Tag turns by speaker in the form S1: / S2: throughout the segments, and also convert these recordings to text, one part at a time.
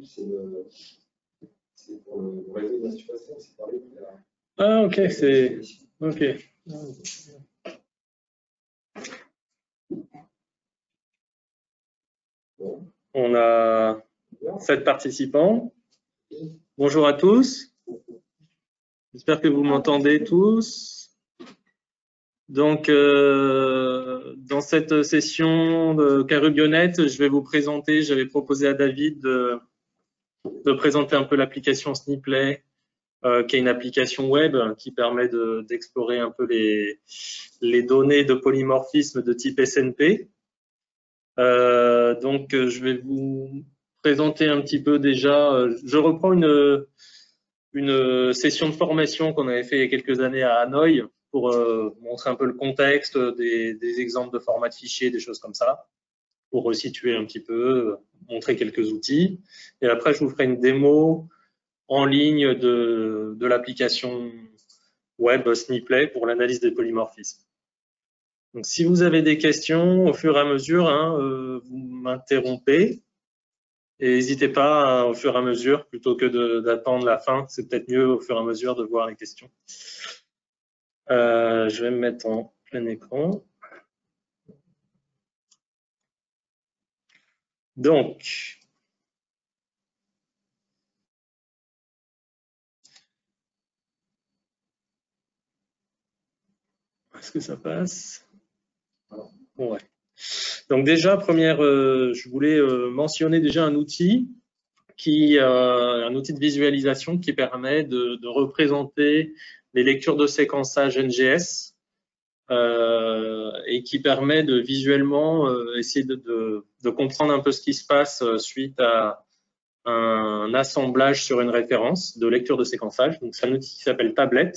S1: c'est pour le réseau d'installation, c'est parlé de la...
S2: Ah, ok, c'est... Ok.
S1: Bon.
S2: On a 7 participants. Bonjour à tous. J'espère que vous m'entendez tous. Donc, dans cette session de Carubionet, je vais vous présenter, j'avais proposé à David de présenter un peu l'application Sniplay, qui est une application web qui permet d'explorer un peu les données de polymorphisme de type SNP. Donc, je vais vous présenter un petit peu déjà. Je reprends une session de formation qu'on avait fait il y a quelques années à Hanoï pour montrer un peu le contexte, des exemples de format de fichiers, des choses comme ça, pour resituer un petit peu, montrer quelques outils. Et après, je vous ferai une démo en ligne de l'application web Sniplay pour l'analyse des polymorphismes. Donc, si vous avez des questions au fur et à mesure, vous m'interrompez et n'hésitez pas au fur et à mesure, plutôt que d'attendre la fin, c'est peut-être mieux au fur et à mesure de voir les questions. Je vais me mettre en plein écran. Donc, est-ce que ça passe? Ouais. Donc déjà, je voulais mentionner déjà un outil un outil de visualisation qui permet de représenter les lectures de séquençage NGS et qui permet de visuellement essayer de comprendre un peu ce qui se passe suite à un assemblage sur une référence de lecture de séquençage. Donc c'est un outil qui s'appelle Tablet,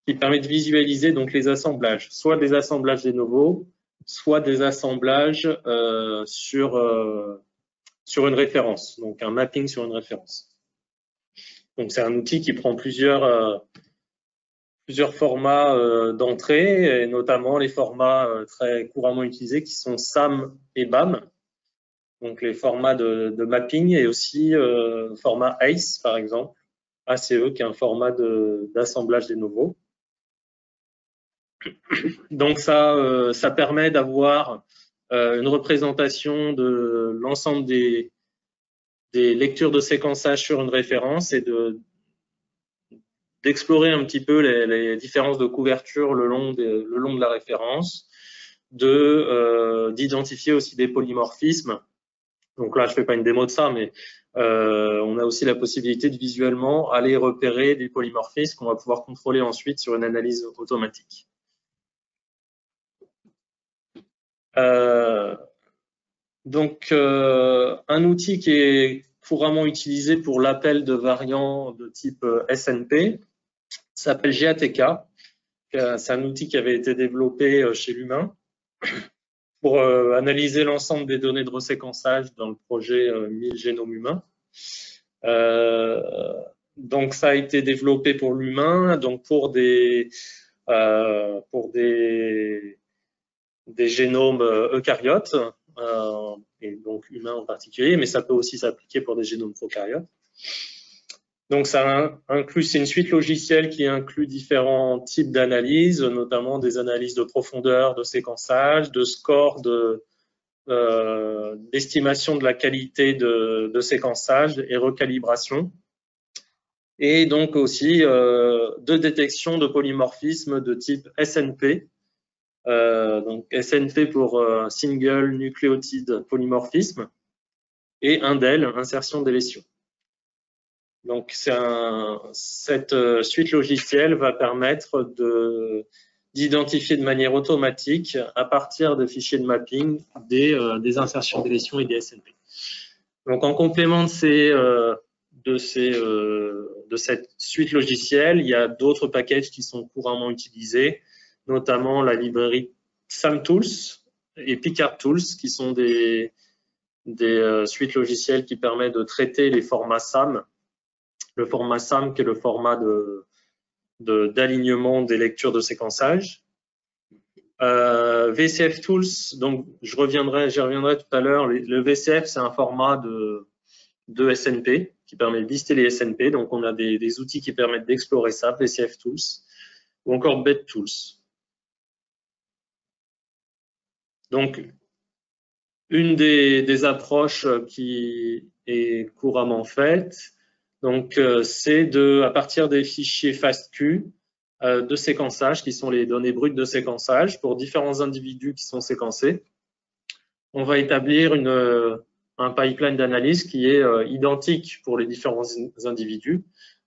S2: qui permet de visualiser donc les assemblages, soit des assemblages de novo, soit des assemblages sur une référence, donc un mapping sur une référence. Donc c'est un outil qui prend plusieurs formats d'entrée, et notamment les formats très couramment utilisés qui sont SAM et BAM, donc les formats de mapping, et aussi format ACE par exemple, ACE qui est un format d'assemblage des novo. Donc ça permet d'avoir une représentation de l'ensemble des lectures de séquençage sur une référence et d'explorer un petit peu les différences de couverture le long de la référence, d'identifier aussi des polymorphismes. Donc là, je fais pas une démo de ça, mais on a aussi la possibilité de visuellement aller repérer des polymorphismes qu'on va pouvoir contrôler ensuite sur une analyse automatique. Donc, un outil qui est couramment utilisé pour l'appel de variants de type SNP s'appelle GATK. C'est un outil qui avait été développé chez l'humain pour analyser l'ensemble des données de reséquençage dans le projet 1000 génomes humains. Donc, ça a été développé pour l'humain, donc pour des génomes eucaryotes, et donc humains en particulier, mais ça peut aussi s'appliquer pour des génomes prokaryotes. Donc ça inclut, c'est une suite logicielle qui inclut différents types d'analyses, notamment des analyses de profondeur, de séquençage, de score, d'estimation de la qualité de séquençage et recalibration, et donc aussi de détection de polymorphismes de type SNP. Donc SNP pour Single Nucleotide Polymorphisme, et indel, insertion délétion. Donc cette suite logicielle va permettre d'identifier de manière automatique, à partir de fichiers de mapping, des insertions délétions et des SNP. Donc en complément de cette suite logicielle, il y a d'autres packages qui sont couramment utilisés, notamment la librairie SAMTools et PicardTools, qui sont des suites logicielles qui permettent de traiter les formats SAM. Le format SAM qui est le format d'alignement des lectures de séquençage. VCF Tools, donc j'y reviendrai tout à l'heure. Le VCF, c'est un format de SNP, qui permet de lister les SNP. Donc, on a des outils qui permettent d'explorer ça, VCF Tools, ou encore BED Tools. Donc, une des approches qui est couramment faite, donc c'est à partir des fichiers FASTQ de séquençage, qui sont les données brutes de séquençage pour différents individus qui sont séquencés, on va établir un pipeline d'analyse qui est identique pour les différents individus.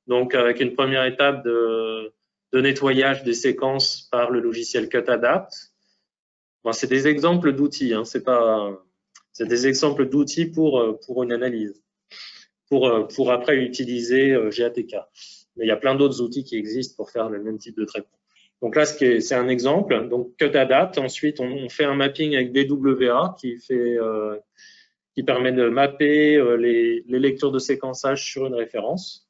S2: Donc, avec une première étape de nettoyage des séquences par le logiciel CutAdapt. Bon, c'est des exemples d'outils, hein, c'est des exemples d'outils pour une analyse, pour après utiliser GATK. Mais il y a plein d'autres outils qui existent pour faire le même type de traitement. Donc là, c'est un exemple. Donc CutAdapt. Ensuite, on fait un mapping avec BWA qui permet de mapper les lectures de séquençage sur une référence.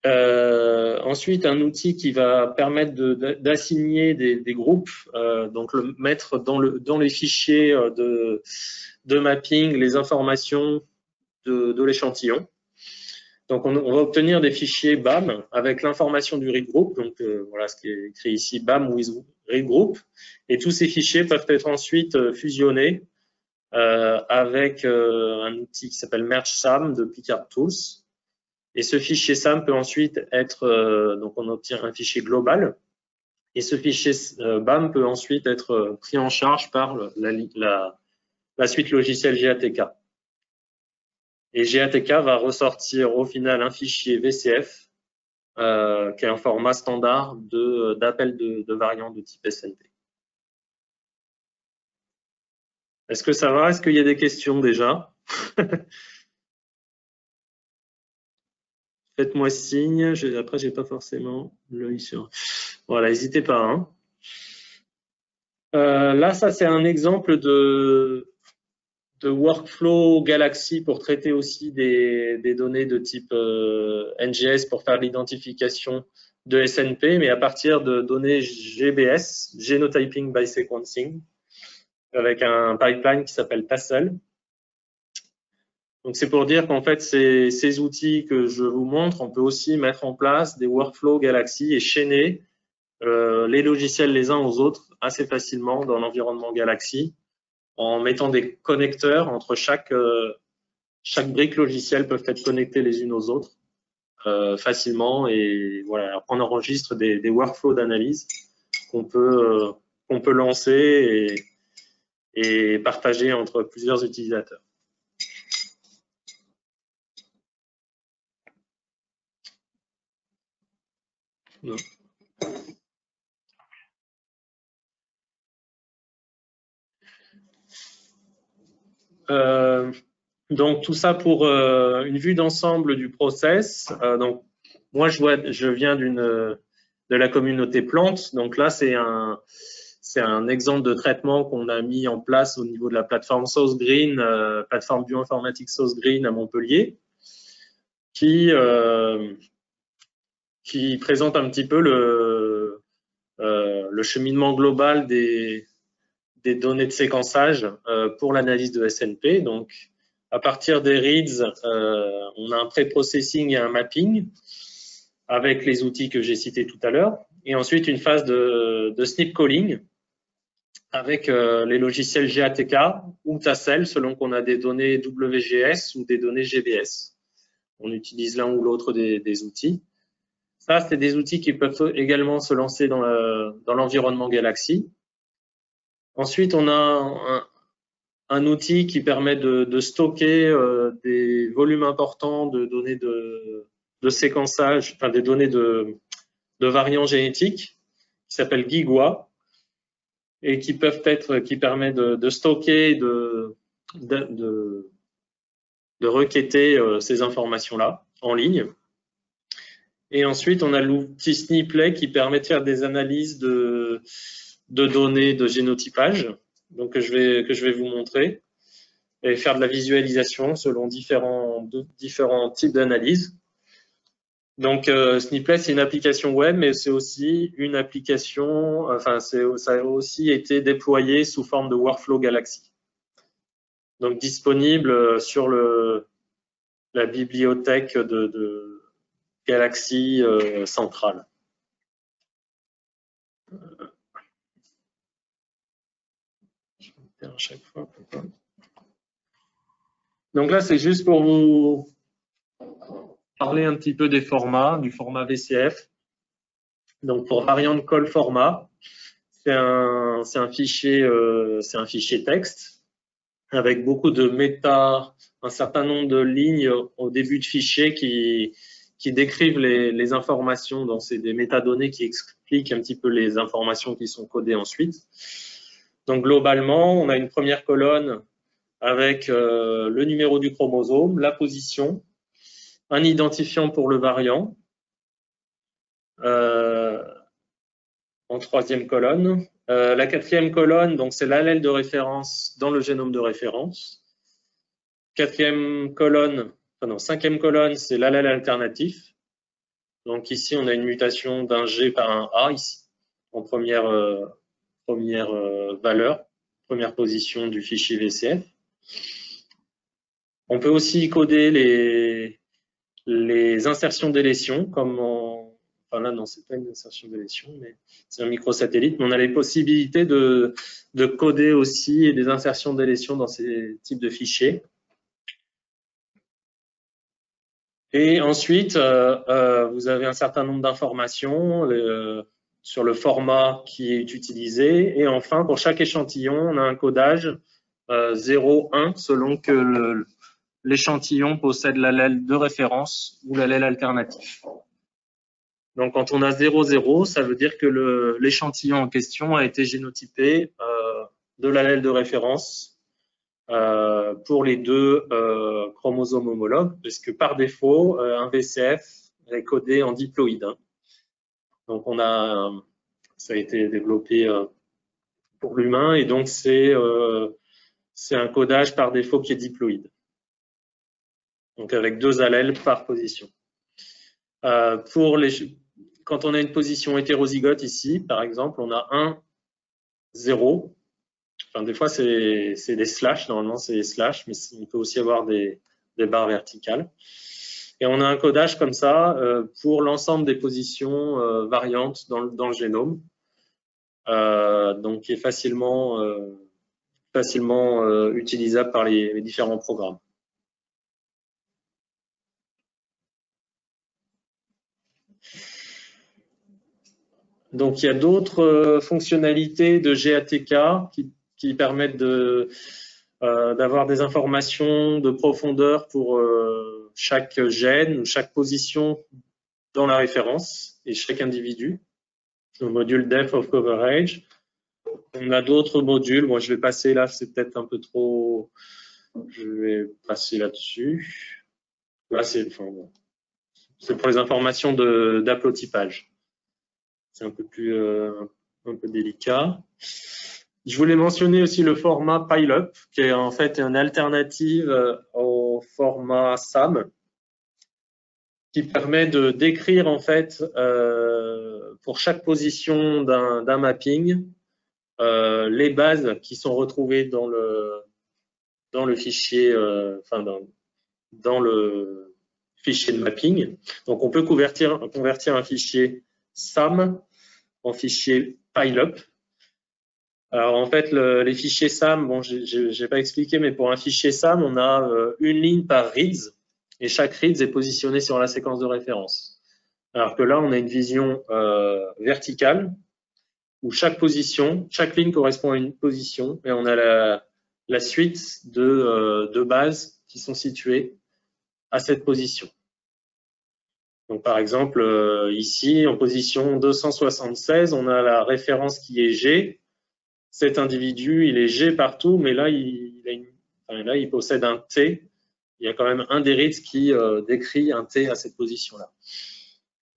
S2: Ensuite, un outil qui va permettre d'assigner des groupes, donc le mettre dans les fichiers de mapping les informations de l'échantillon. Donc, on va obtenir des fichiers BAM avec l'information du read group. Donc, voilà ce qui est écrit ici, BAM with read group. Et tous ces fichiers peuvent être ensuite fusionnés avec un outil qui s'appelle MergeSAM de Picard Tools. Et ce fichier SAM peut ensuite être, donc on obtient un fichier global. Et ce fichier BAM peut ensuite être pris en charge par la suite logicielle GATK. Et GATK va ressortir au final un fichier VCF qui est un format standard d'appel de variants de type SNP. Est-ce que ça va? Est-ce qu'il y a des questions déjà? Faites-moi signe. Après, j'ai pas forcément l'œil sur. Voilà, n'hésitez pas. Hein. Là, ça, c'est un exemple de workflow Galaxy pour traiter aussi des données de type NGS pour faire l'identification de SNP, mais à partir de données GBS, Genotyping by Sequencing, avec un pipeline qui s'appelle Tassel. Donc, c'est pour dire qu'en fait, ces outils que je vous montre, on peut aussi mettre en place des workflows Galaxy et chaîner les logiciels les uns aux autres assez facilement dans l'environnement Galaxy en mettant des connecteurs entre chaque brique logicielle peuvent être connectées les unes aux autres facilement et voilà, on enregistre des workflows d'analyse qu'on peut lancer et partager entre plusieurs utilisateurs. Non. Donc tout ça pour une vue d'ensemble du process. Donc moi je viens de la communauté plantes. Donc là c'est un exemple de traitement qu'on a mis en place au niveau de la plateforme SourceGreen, plateforme bioinformatique SourceGreen à Montpellier, qui présente un petit peu le cheminement global des données de séquençage pour l'analyse de SNP. Donc, à partir des reads, on a un pré-processing et un mapping avec les outils que j'ai cités tout à l'heure. Et ensuite, une phase de snip calling avec les logiciels GATK ou Tassel, selon qu'on a des données WGS ou des données GBS. On utilise l'un ou l'autre des outils. Ça, c'est des outils qui peuvent également se lancer dans l'environnement Galaxy. Ensuite, on a un outil qui permet de stocker des volumes importants de données de séquençage, enfin des données de variants génétiques, qui s'appelle Gigwa, et qui permet de stocker, de requêter ces informations-là en ligne. Et ensuite, on a l'outil Sniplay qui permet de faire des analyses de données de génotypage, donc que je vais vous montrer, et faire de la visualisation selon différents types d'analyses. Donc Sniplay, c'est une application web, mais c'est aussi une application, enfin ça a aussi été déployé sous forme de workflow Galaxy. donc disponible sur la bibliothèque de Galaxy Central. Je vais faire à chaque fois. Donc là, c'est juste pour vous parler un petit peu des formats, du format VCF. Donc pour variant call format, c'est un fichier texte avec beaucoup de méta, un certain nombre de lignes au début de fichier qui décrivent les informations. Donc c'est des métadonnées qui expliquent un petit peu les informations qui sont codées ensuite. Donc globalement, on a une première colonne avec le numéro du chromosome, la position, un identifiant pour le variant. En troisième colonne. La quatrième colonne, donc c'est l'allèle de référence dans le génome de référence. Cinquième colonne, c'est l'allèle alternatif. Donc ici, on a une mutation d'un G par un A ici, en première valeur, première position du fichier VCF. On peut aussi coder les insertions délétions, comme enfin là, non, c'est pas une insertion délétion, mais c'est un microsatellite. Mais on a les possibilités de coder aussi des insertions délétions dans ces types de fichiers. Et ensuite, vous avez un certain nombre d'informations sur le format qui est utilisé. Et enfin, pour chaque échantillon, on a un codage 0, 1, selon que l'échantillon possède l'allèle de référence ou l'allèle alternatif. Donc, quand on a 0, 0, ça veut dire que l'échantillon en question a été génotypé de l'allèle de référence pour les deux chromosomes homologues, parce que par défaut, un VCF est codé en diploïde. Hein. Donc, ça a été développé pour l'humain, et donc c'est un codage par défaut qui est diploïde. Donc, avec 2 allèles par position. Quand on a une position hétérozygote ici, par exemple, on a 1, 0. Enfin, des fois, c'est des slash. Normalement, c'est des slash, mais on peut aussi avoir des barres verticales. Et on a un codage comme ça pour l'ensemble des positions variantes dans le génome, donc qui est facilement utilisable par les différents programmes. Donc, il y a d'autres fonctionnalités de GATK qui permettent d'avoir des informations de profondeur pour chaque gène ou chaque position dans la référence et chaque individu. Le module Depth of Coverage. On a d'autres modules. Moi, je vais passer là, c'est peut-être un peu trop. Je vais passer là-dessus. Là, c'est pour les informations d'haplotypage. C'est un peu délicat. Je voulais mentionner aussi le format PILUP, qui est en fait une alternative au format SAM, qui permet de décrire en fait pour chaque position d'un mapping les bases qui sont retrouvées dans le fichier, dans le fichier de mapping. Donc on peut convertir un fichier SAM en fichier PILUP. Alors en fait, les fichiers SAM, bon, j'ai pas expliqué, mais pour un fichier SAM, on a une ligne par reads, et chaque reads est positionné sur la séquence de référence. Alors que là, on a une vision verticale, où chaque ligne correspond à une position, et on a la suite de bases qui sont situées à cette position. Donc par exemple, ici, en position 276, on a la référence qui est G. Cet individu, il est G partout, mais là, il possède un T. Il y a quand même un des reads qui décrit un T à cette position-là.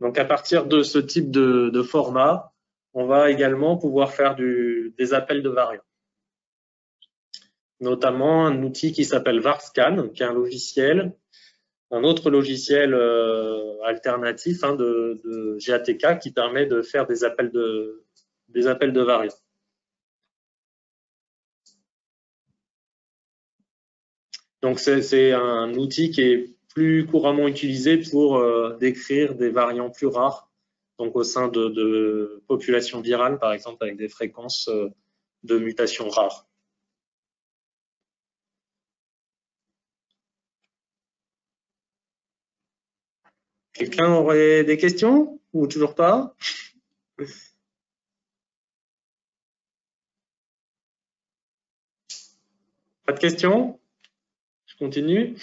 S2: Donc, à partir de ce type de format, on va également pouvoir faire des appels de variants. Notamment un outil qui s'appelle VARSCAN, qui est un autre logiciel alternatif de GATK qui permet de faire des appels de variants. Donc, c'est un outil qui est plus couramment utilisé pour décrire des variants plus rares, donc au sein de populations virales, par exemple, avec des fréquences de mutations rares. Quelqu'un aurait des questions ou toujours pas? Pas de questions? Je continue.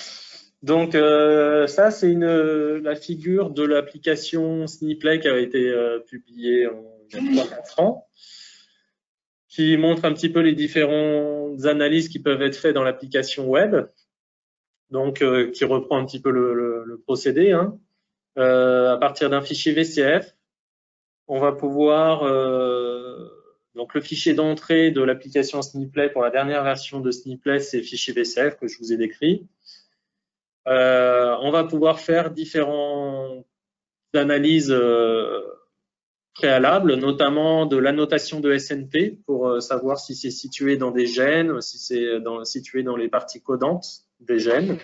S2: Donc, ça, c'est la figure de l'application Sniplay qui a été publiée il y a 3-4 ans, qui montre un petit peu les différentes analyses qui peuvent être faites dans l'application web, donc qui reprend un petit peu le procédé. Hein. À partir d'un fichier VCF, on va pouvoir... donc, le fichier d'entrée de l'application Sniplay pour la dernière version de Sniplay, c'est le fichier VCF que je vous ai décrit. On va pouvoir faire différentes analyses préalables, notamment de l'annotation de SNP pour savoir si c'est situé dans des gènes, si c'est situé dans les parties codantes des gènes.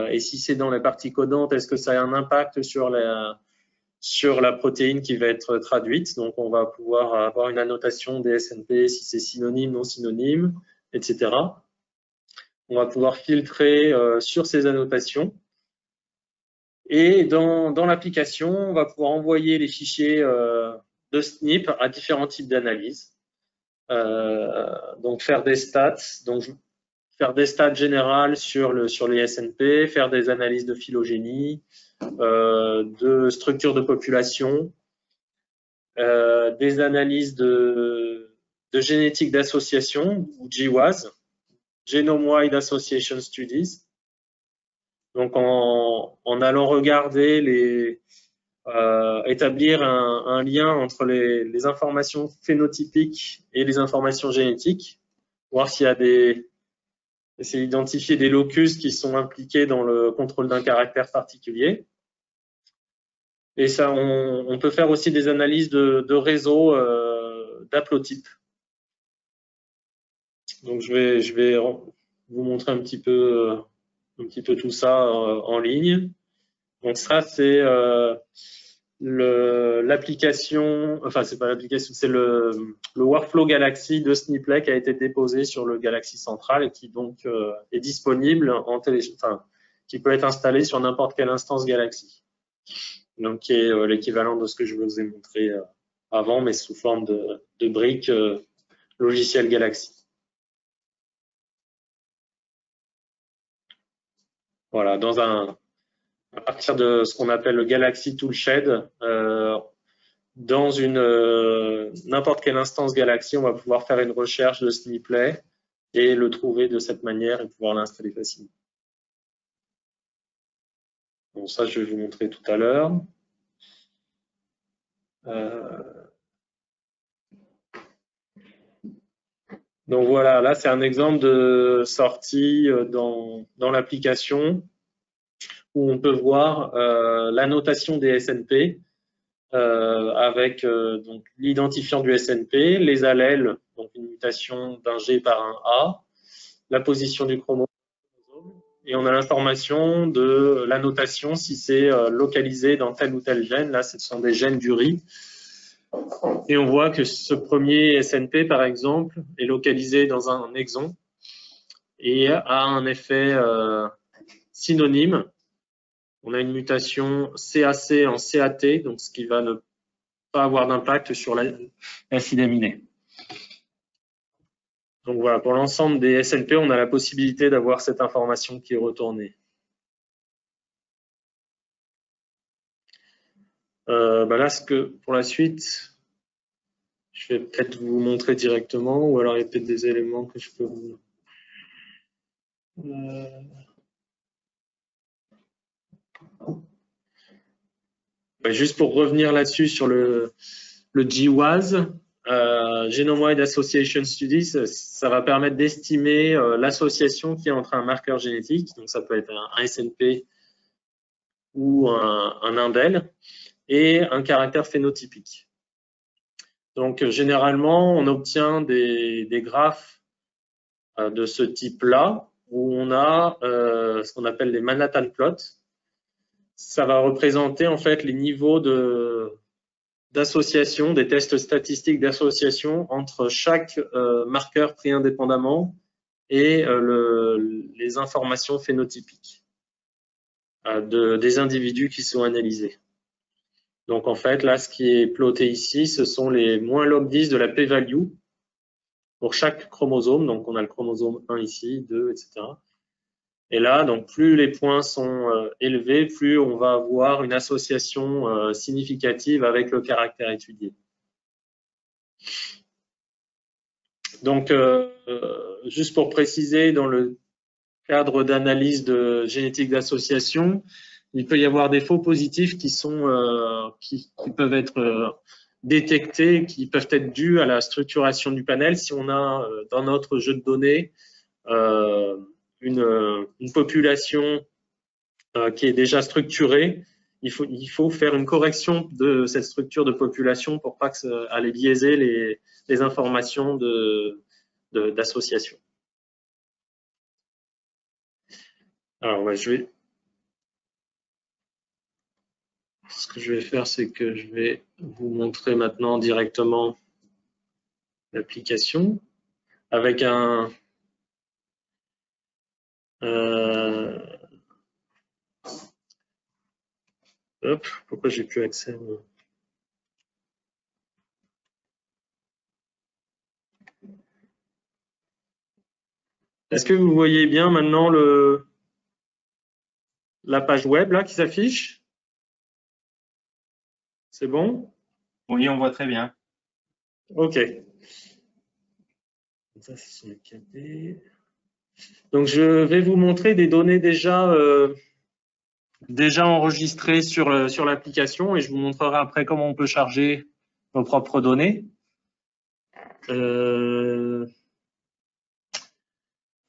S2: Et si c'est dans les parties codantes, est-ce que ça a un impact sur la protéine qui va être traduite? Donc, on va pouvoir avoir une annotation des SNP, si c'est synonyme, non synonyme, etc. On va pouvoir filtrer sur ces annotations. Et dans l'application, on va pouvoir envoyer les fichiers de SNP à différents types d'analyses. Donc, faire des stats. Donc, faire des stats générales sur les SNP, faire des analyses de phylogénie, de structure de population, des analyses de génétique d'association, ou GWAS, Genome Wide Association Studies. Donc, en allant regarder établir un lien entre les informations phénotypiques et les informations génétiques, voir s'il y a essayer d'identifier des locus qui sont impliqués dans le contrôle d'un caractère particulier. Et ça, on peut faire aussi des analyses de réseaux d'haplotypes. Donc, je vais vous montrer un petit peu tout ça en ligne. Donc, ça, c'est l'application, enfin, c'est pas l'application, c'est le workflow Galaxy de Sniplay qui a été déposé sur le Galaxy Central et qui donc est disponible qui peut être installé sur n'importe quelle instance Galaxy. Donc, qui est l'équivalent de ce que je vous ai montré avant, mais sous forme de briques logiciel Galaxy. Voilà, à partir de ce qu'on appelle le Galaxy Toolshed, dans n'importe quelle instance Galaxy, on va pouvoir faire une recherche de Sniplay et le trouver de cette manière et pouvoir l'installer facilement. Bon, ça, je vais vous montrer tout à l'heure. Donc voilà, là, c'est un exemple de sortie dans l'application où on peut voir l'annotation des SNP avec donc l'identifiant du SNP, les allèles, donc une mutation d'un G par un A, la position du chromosome, et on a l'information de l'annotation si c'est localisé dans tel ou tel gène. Là, ce sont des gènes du riz. Et on voit que ce premier SNP, par exemple, est localisé dans un exon et a un effet synonyme. On a une mutation CAC en CAT, donc ce qui va ne pas avoir d'impact sur l'acide aminé. Donc voilà, pour l'ensemble des SNP, on a la possibilité d'avoir cette information qui est retournée. Là, pour la suite, je vais peut-être vous montrer directement, ou alors il y a peut-être des éléments que je peux vous... Juste pour revenir là-dessus sur le GWAS, Genome Wide Association Studies, ça va permettre d'estimer l'association qu'il y a entre un marqueur génétique, donc ça peut être un SNP ou un indel, et un caractère phénotypique. Donc généralement, on obtient des graphes de ce type-là, où on a ce qu'on appelle les Manhattan plots. Ça va représenter en fait les niveaux d'association, des tests statistiques d'association entre chaque marqueur pris indépendamment et les informations phénotypiques des individus qui sont analysés. Donc en fait, là, ce qui est ploté ici, ce sont les moins log 10 de la p-value pour chaque chromosome. Donc on a le chromosome 1 ici, 2, etc. Et là, donc plus les points sont élevés, plus on va avoir une association significative avec le caractère étudié. Donc, juste pour préciser, dans le cadre d'analyse de génétique d'association, il peut y avoir des faux positifs qui peuvent être détectés, qui peuvent être dus à la structuration du panel. Si on a dans notre jeu de données une population qui est déjà structurée, il faut faire une correction de cette structure de population pour pas aller biaiser les informations d'association. Alors, ouais, ce que je vais faire, c'est que je vais vous montrer maintenant directement l'application avec un hop, pourquoi j'ai plus accès Est-ce que vous voyez bien maintenant la page web là qui s'affiche? C'est bon?
S3: Oui, on voit très bien.
S2: Ok. Ça, c'est sur le KD. Donc, je vais vous montrer des données déjà enregistrées sur l'application et je vous montrerai après comment on peut charger nos propres données.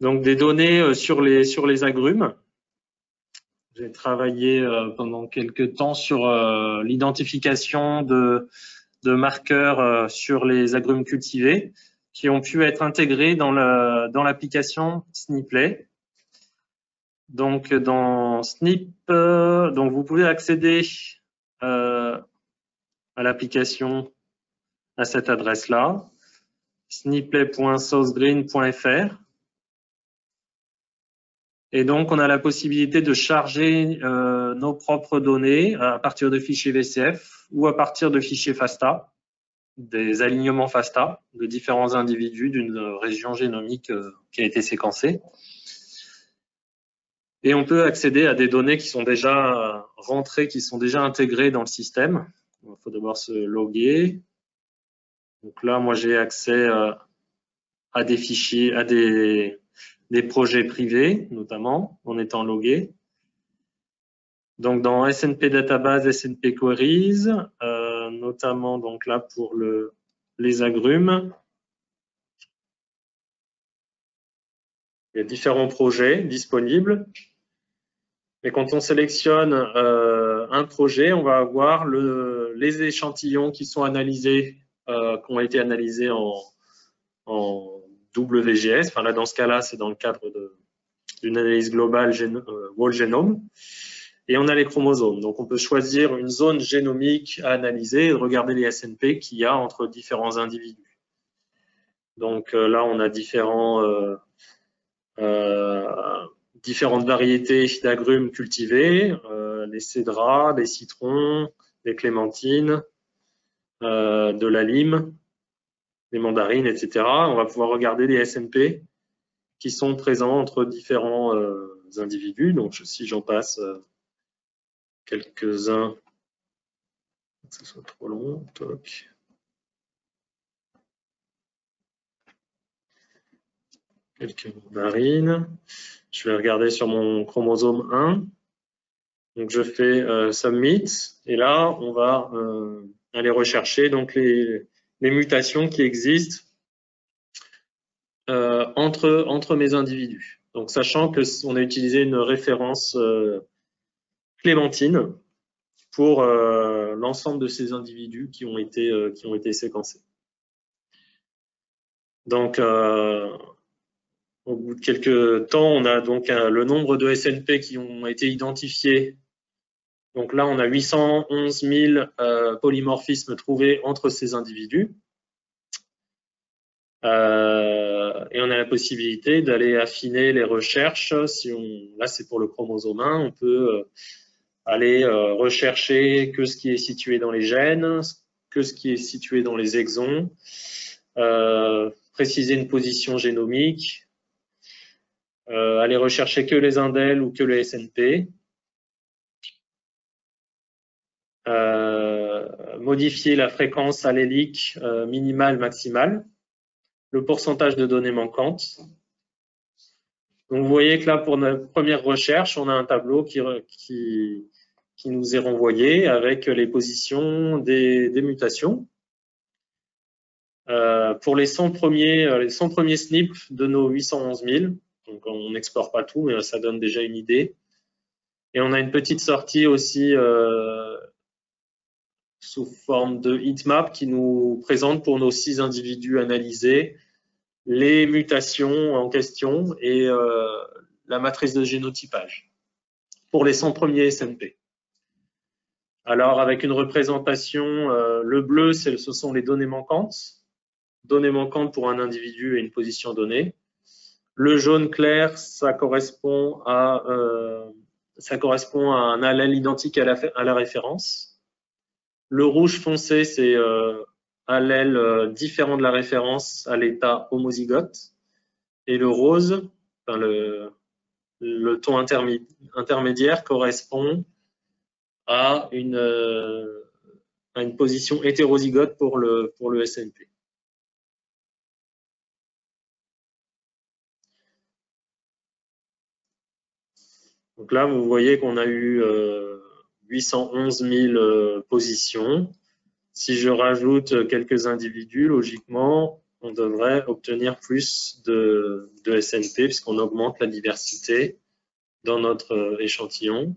S2: Donc, des données sur les agrumes. J'ai travaillé pendant quelques temps sur l'identification de marqueurs sur les agrumes cultivés qui ont pu être intégrés dans l'application Snipplay. Donc, dans Snip, donc vous pouvez accéder à l'application à cette adresse-là, snipplay.sourcegreen.fr. Et donc, on a la possibilité de charger nos propres données à partir de fichiers VCF ou à partir de fichiers FASTA, des alignements FASTA de différents individus d'une région génomique qui a été séquencée. Et on peut accéder à des données qui sont déjà rentrées, qui sont déjà intégrées dans le système. Il faut d'abord se loguer. Donc là, moi, j'ai accès à des fichiers, à des projets privés, notamment, en étant logué. Donc, dans SNP Database, SNP Queries, notamment donc là pour les agrumes. Il y a différents projets disponibles. Et quand on sélectionne un projet, on va avoir les échantillons qui sont analysés, qui ont été analysés en WGS. Enfin, là, dans ce cas-là, c'est dans le cadre d'une analyse globale whole genome. Et on a les chromosomes. Donc, on peut choisir une zone génomique à analyser et regarder les SNP qu'il y a entre différents individus. Donc là, on a différentes variétés d'agrumes cultivés, les cédras, les citrons, les clémentines, de la lime, les mandarines, etc. On va pouvoir regarder les SNP qui sont présents entre différents individus. Donc, si j'en passe quelques-uns, que ce soit trop long, toc. Quelques mandarines. Je vais regarder sur mon chromosome 1. Donc, je fais Submit. Et là, on va aller rechercher donc les mutations qui existent entre mes individus. Donc, sachant qu'on a utilisé une référence clémentine pour l'ensemble de ces individus qui ont été séquencés. Donc, Au bout de quelques temps, on a donc le nombre de SNP qui ont été identifiés. Donc là, on a 811 000 polymorphismes trouvés entre ces individus. Et on a la possibilité d'aller affiner les recherches. Là, c'est pour le chromosome 1, on peut aller rechercher que ce qui est situé dans les gènes, que ce qui est situé dans les exons, préciser une position génomique, aller rechercher que les indels ou que les SNP, modifier la fréquence allélique minimale, maximale, le pourcentage de données manquantes. Donc vous voyez que là, pour notre première recherche, on a un tableau qui nous est renvoyé avec les positions des mutations. Pour les 100 premiers SNP de nos 811 000, donc on n'explore pas tout, mais ça donne déjà une idée. Et on a une petite sortie aussi sous forme de heatmap qui nous présente pour nos 6 individus analysés les mutations en question et la matrice de génotypage pour les 100 premiers SNP. Alors avec une représentation, le bleu, ce sont les données manquantes pour un individu et une position donnée. Le jaune clair, ça correspond à un allèle identique à la référence. Le rouge foncé, c'est allèle différent de la référence à l'état homozygote. Et le rose, enfin le ton intermédiaire correspond à une position hétérozygote pour le SNP. Donc là, vous voyez qu'on a eu 811 000 positions. Si je rajoute quelques individus, logiquement, on devrait obtenir plus de SNP puisqu'on augmente la diversité dans notre échantillon.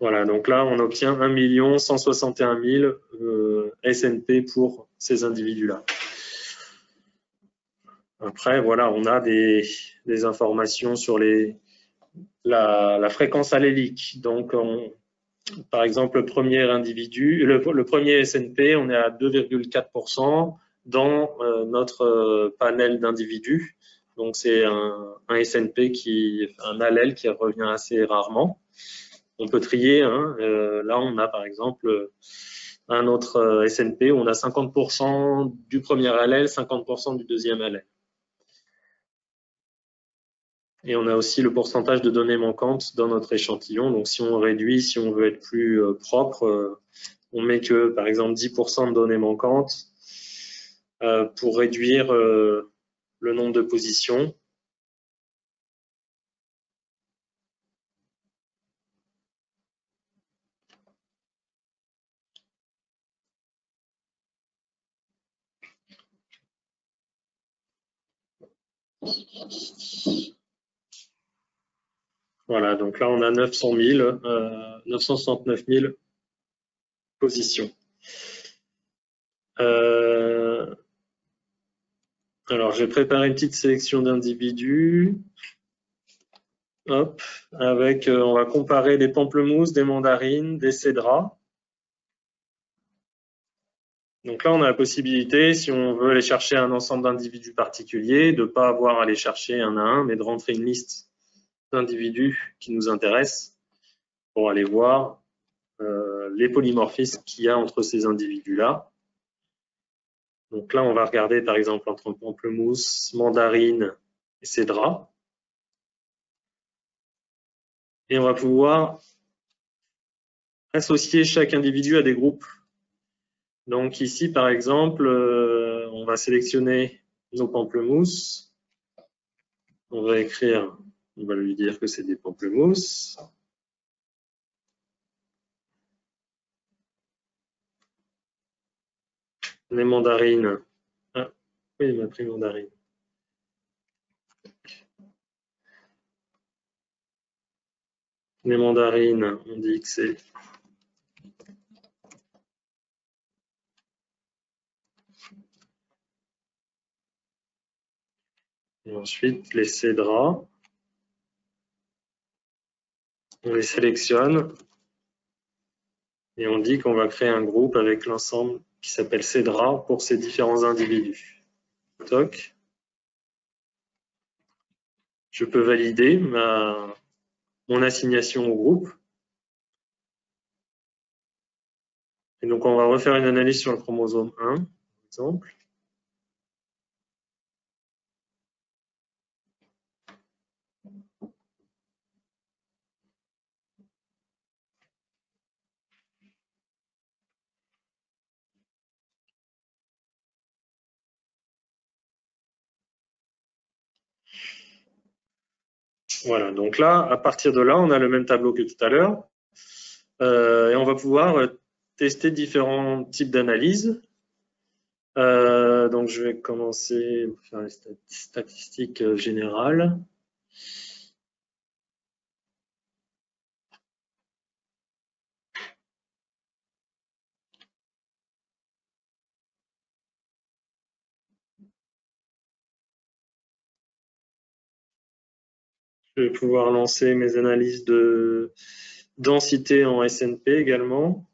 S2: Voilà, donc là, on obtient 1 161 000 SNP pour ces individus-là. Après, voilà, on a des informations sur la fréquence allélique. Donc, par exemple, le premier individu, le premier SNP, on est à 2,4% dans notre panel d'individus. Donc, c'est un SNP un allèle qui revient assez rarement. On peut trier. Hein. Là, on a par exemple un autre SNP où on a 50% du premier allèle, 50% du deuxième allèle. Et on a aussi le pourcentage de données manquantes dans notre échantillon. Donc, si on réduit, si on veut être plus propre, on met que, par exemple, 10% de données manquantes pour réduire le nombre de positions. Voilà, donc là, on a 969 000 positions. Alors, j'ai préparé une petite sélection d'individus. Hop, avec, on va comparer des pamplemousses, des mandarines, des cédras. Donc là, on a la possibilité, si on veut aller chercher un ensemble d'individus particuliers, de ne pas avoir à aller chercher un à un, mais de rentrer une liste d'individus qui nous intéressent pour aller voir les polymorphismes qu'il y a entre ces individus-là. Donc là, on va regarder par exemple entre pamplemousse, mandarine et cédra. Et on va pouvoir associer chaque individu à des groupes. Donc ici, par exemple, on va sélectionner nos pamplemousses. On va lui dire que c'est des pamplemousses. Les mandarines. Ah, oui, il m'a pris mandarine. Les mandarines, on dit que c'est et ensuite les cédras, on les sélectionne et on dit qu'on va créer un groupe avec l'ensemble qui s'appelle cédra pour ces différents individus. Toc. Je peux valider mon assignation au groupe. Et donc, on va refaire une analyse sur le chromosome 1, par exemple. Voilà, donc là, à partir de là, on a le même tableau que tout à l'heure. Et on va pouvoir tester différents types d'analyses. Donc, je vais commencer par faire les statistiques générales. Je vais pouvoir lancer mes analyses de densité en SNP également.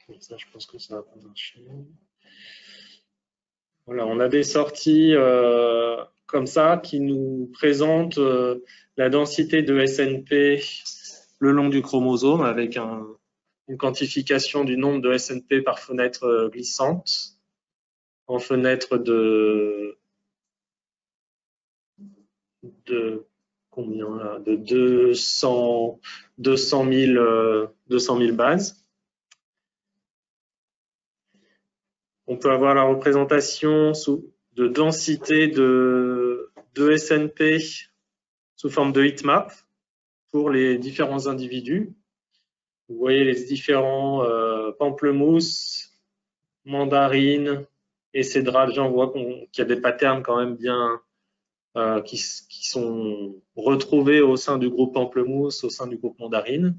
S2: Comme ça, je pense que ça va pas marcher. Voilà, on a des sorties comme ça qui nous présentent la densité de SNP le long du chromosome avec une quantification du nombre de SNP par fenêtre glissante en fenêtre de combien là, de 200 000 bases. On peut avoir la représentation de densité de SNP sous forme de heatmap pour les différents individus. Vous voyez les différents pamplemousses, mandarines et cédra. Déjà, on voit qu'il y a des patterns quand même bien qui sont retrouvés au sein du groupe pamplemousse, au sein du groupe mandarine.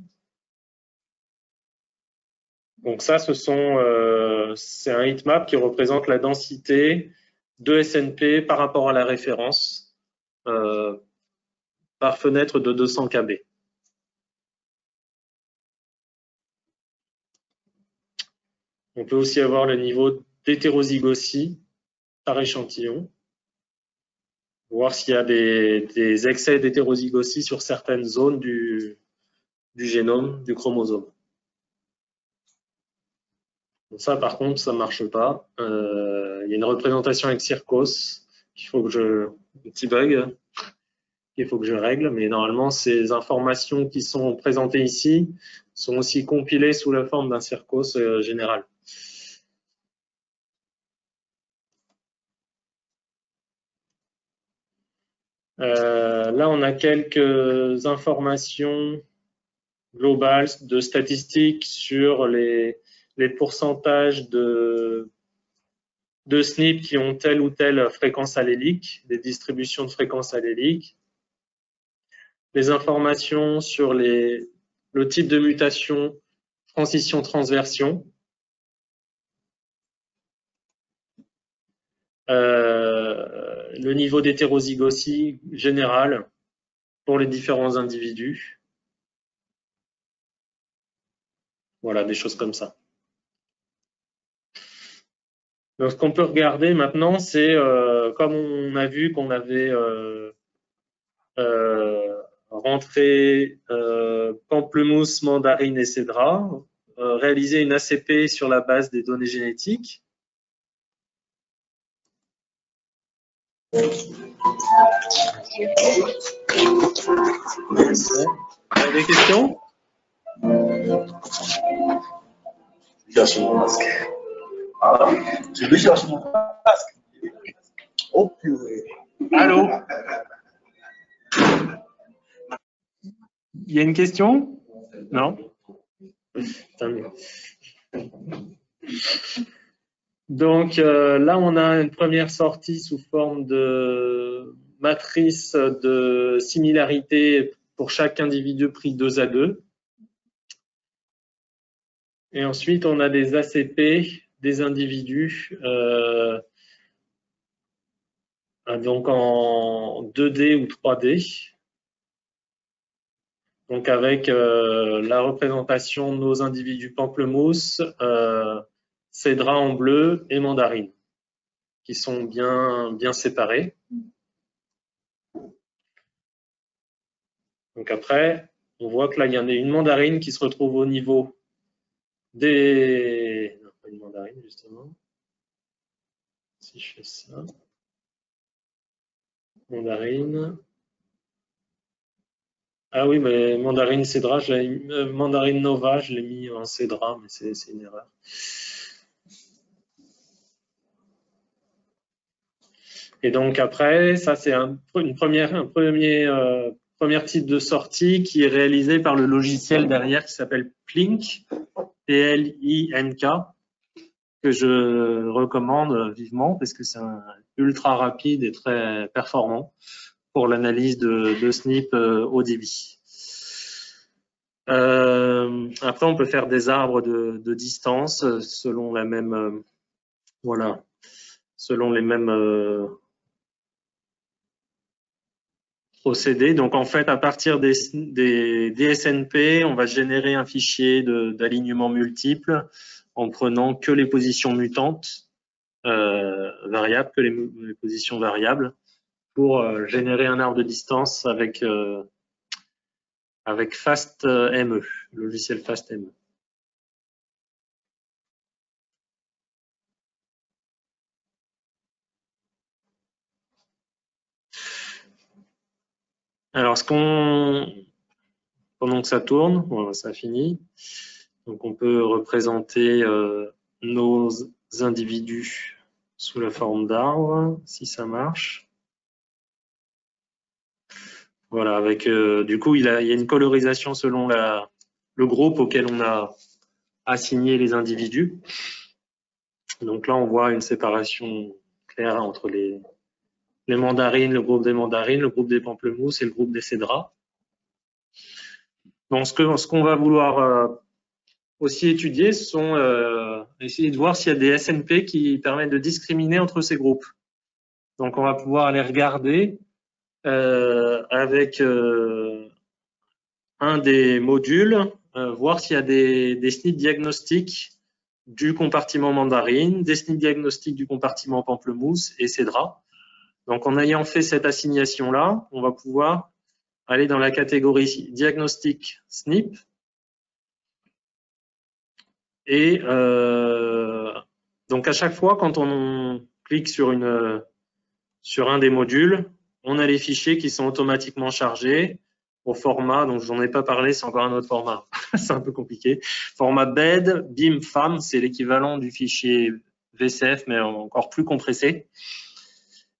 S2: Donc ça, c'est un heatmap qui représente la densité de SNP par rapport à la référence par fenêtre de 200 kb. On peut aussi avoir le niveau d'hétérozygosie par échantillon, voir s'il y a des excès d'hétérozygosie sur certaines zones du génome, du chromosome. Donc ça, par contre, ça ne marche pas. Il y a une représentation avec Circos, un petit bug qu'il faut que je règle, mais normalement, ces informations qui sont présentées ici sont aussi compilées sous la forme d'un Circos général. Là, on a quelques informations globales de statistiques sur les pourcentages de SNP qui ont telle ou telle fréquence allélique, des distributions de fréquences alléliques, les informations sur le type de mutation, transition, transversion, le niveau d'hétérozygosie général pour les différents individus. Voilà, des choses comme ça. Donc, ce qu'on peut regarder maintenant, c'est comme on a vu qu'on avait rentré pamplemousse, mandarine et cédra, réaliser une ACP sur la base des données génétiques. Vous avez des questions ?
S4: cherche mon masque. Ah, je vais chercher mon masque. Oh purée.
S3: Allô? Il y a une question? Non?
S2: Donc là, on a une première sortie sous forme de matrice de similarité pour chaque individu pris 2 à 2. Et ensuite, on a des ACP des individus donc en 2D ou 3D. Donc avec la représentation de nos individus pamplemousse, cédra en bleu et mandarine, qui sont bien séparés. Donc après, on voit que là, il y en a une mandarine qui se retrouve au niveau des... Non, pas une mandarine, justement. Si je fais ça. Mandarine. Ah oui, mais mandarine cédra, mandarine nova, je l'ai mis en cédra, mais c'est une erreur. Et donc après, ça c'est un premier type de sortie qui est réalisé par le logiciel derrière qui s'appelle Plink, P-L-I-N-K, que je recommande vivement parce que c'est ultra rapide et très performant pour l'analyse de SNP haut débit. Après, on peut faire des arbres de distance selon la même, selon les mêmes procédés. Donc, en fait, à partir des SNP, on va générer un fichier d'alignement multiple en prenant que les positions mutantes variables, que les positions variables, pour générer un arbre de distance avec FastME, le logiciel FastME. Alors, pendant que ça tourne, voilà, ça finit. Donc, on peut représenter nos individus sous la forme d'arbres, si ça marche. Voilà, avec du coup, il y a une colorisation selon le groupe auquel on a assigné les individus. Donc là, on voit une séparation claire entre les mandarines, le groupe des mandarines, le groupe des pamplemousses et le groupe des cédras. Donc, ce qu'on va vouloir aussi étudier, ce sont essayer de voir s'il y a des SNP qui permettent de discriminer entre ces groupes. Donc, on va pouvoir aller regarder avec un des modules, voir s'il y a des SNP diagnostiques du compartiment mandarine, des SNP diagnostiques du compartiment pamplemousse et cédra. Donc, en ayant fait cette assignation-là, on va pouvoir aller dans la catégorie diagnostic SNP. Et donc, à chaque fois, quand on clique sur un des modules, on a les fichiers qui sont automatiquement chargés au format, donc je n'en ai pas parlé, c'est encore un autre format, c'est un peu compliqué. Format BED, BIM, FAM, c'est l'équivalent du fichier VCF, mais encore plus compressé.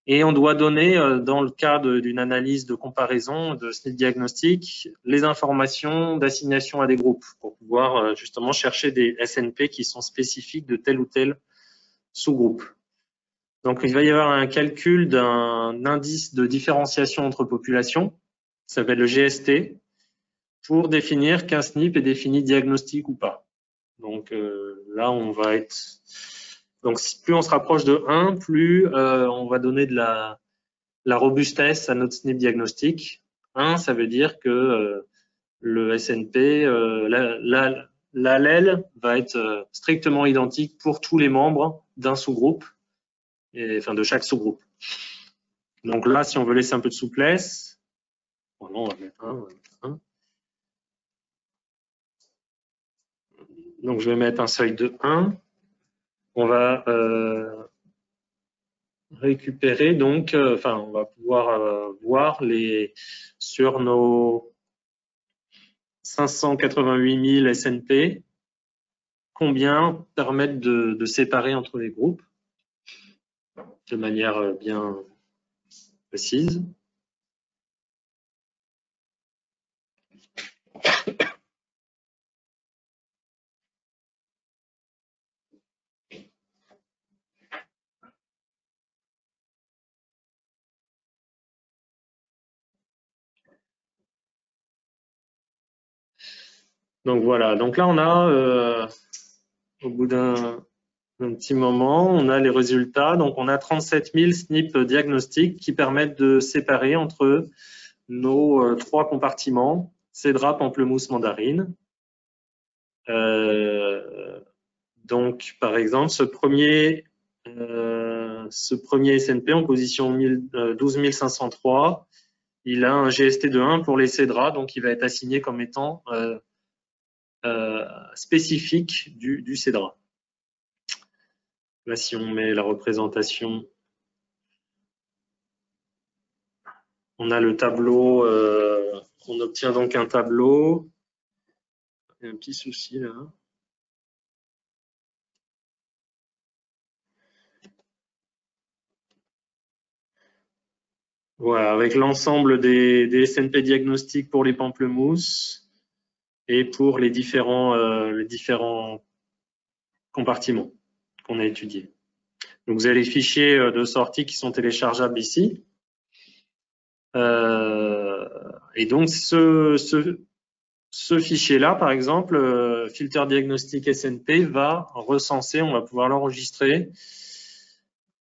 S2: Et on doit donner, dans le cas d'une analyse de comparaison de SNP diagnostic, les informations d'assignation à des groupes pour pouvoir justement chercher des SNP qui sont spécifiques de tel ou tel sous-groupe. Donc, il va y avoir un calcul d'un indice de différenciation entre populations, ça s'appelle le GST, pour définir qu'un SNP est défini diagnostique ou pas. Donc là, on va être... Donc, plus on se rapproche de 1, plus on va donner de la robustesse à notre SNP diagnostic. 1, ça veut dire que le SNP, l'allèle va être strictement identique pour tous les membres d'un sous-groupe, enfin de chaque sous-groupe. Donc là, si on veut laisser un peu de souplesse, bon, non, on va mettre 1. Donc je vais mettre un seuil de 1. On va récupérer donc, on va pouvoir voir sur nos 588 000 SNP, combien permettent de séparer entre les groupes de manière bien précise. Donc voilà, donc là on a, au bout d'un petit moment, on a les résultats. Donc on a 37 000 SNP diagnostiques qui permettent de séparer entre nos 3 compartiments, cédra, pamplemousse, mandarine. Donc par exemple, ce premier SNP en position 12 503, il a un GST de 1 pour les cédras, donc il va être assigné comme étant spécifique du cédra. Là, si on met la représentation, on a le tableau, on obtient donc un tableau. Il y a un petit souci là. Voilà, avec l'ensemble des SNP diagnostiques pour les pamplemousses et pour les différents compartiments qu'on a étudiés. Donc vous avez les fichiers de sortie qui sont téléchargeables ici. Et donc ce fichier-là, par exemple, filter diagnostic SNP va recenser, on va pouvoir l'enregistrer.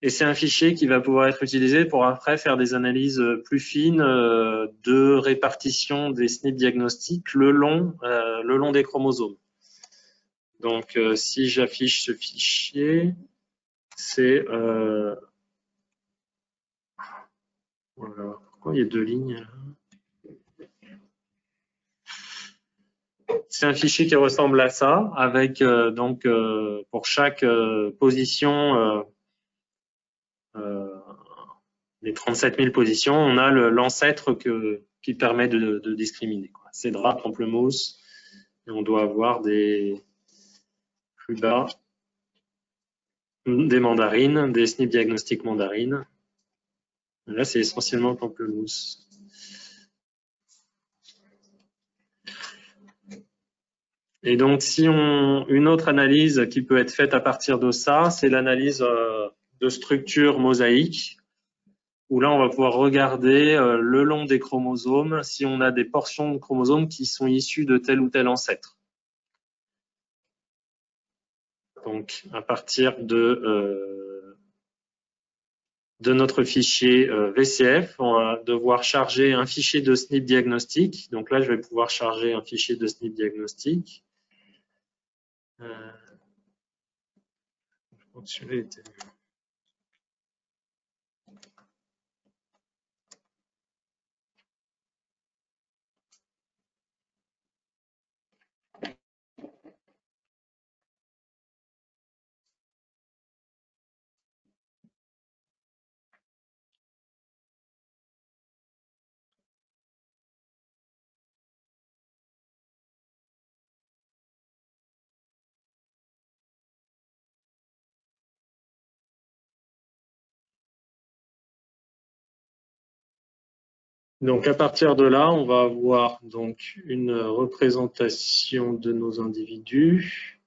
S2: Et c'est un fichier qui va pouvoir être utilisé pour après faire des analyses plus fines de répartition des SNP diagnostiques le long des chromosomes. Donc, si j'affiche ce fichier, c'est... voilà. Pourquoi il y a 2 lignes là ? C'est un fichier qui ressemble à ça, avec donc pour chaque position, les 37 000 positions, on a l'ancêtre qui permet de discriminer. Cédra, pamplemousse, et on doit avoir des plus bas, des mandarines, des SNP diagnostiques mandarines. Là, c'est essentiellement pamplemousse. Et donc, si une autre analyse qui peut être faite à partir de ça, c'est l'analyse de structure mosaïque, où là, on va pouvoir regarder le long des chromosomes si on a des portions de chromosomes qui sont issues de tel ou tel ancêtre. Donc, à partir de notre fichier VCF, on va devoir charger un fichier de SNP diagnostic. Donc là, je vais pouvoir charger un fichier de SNP diagnostic. Je crois que celui-là était... Donc à partir de là, on va avoir donc une représentation de nos individus.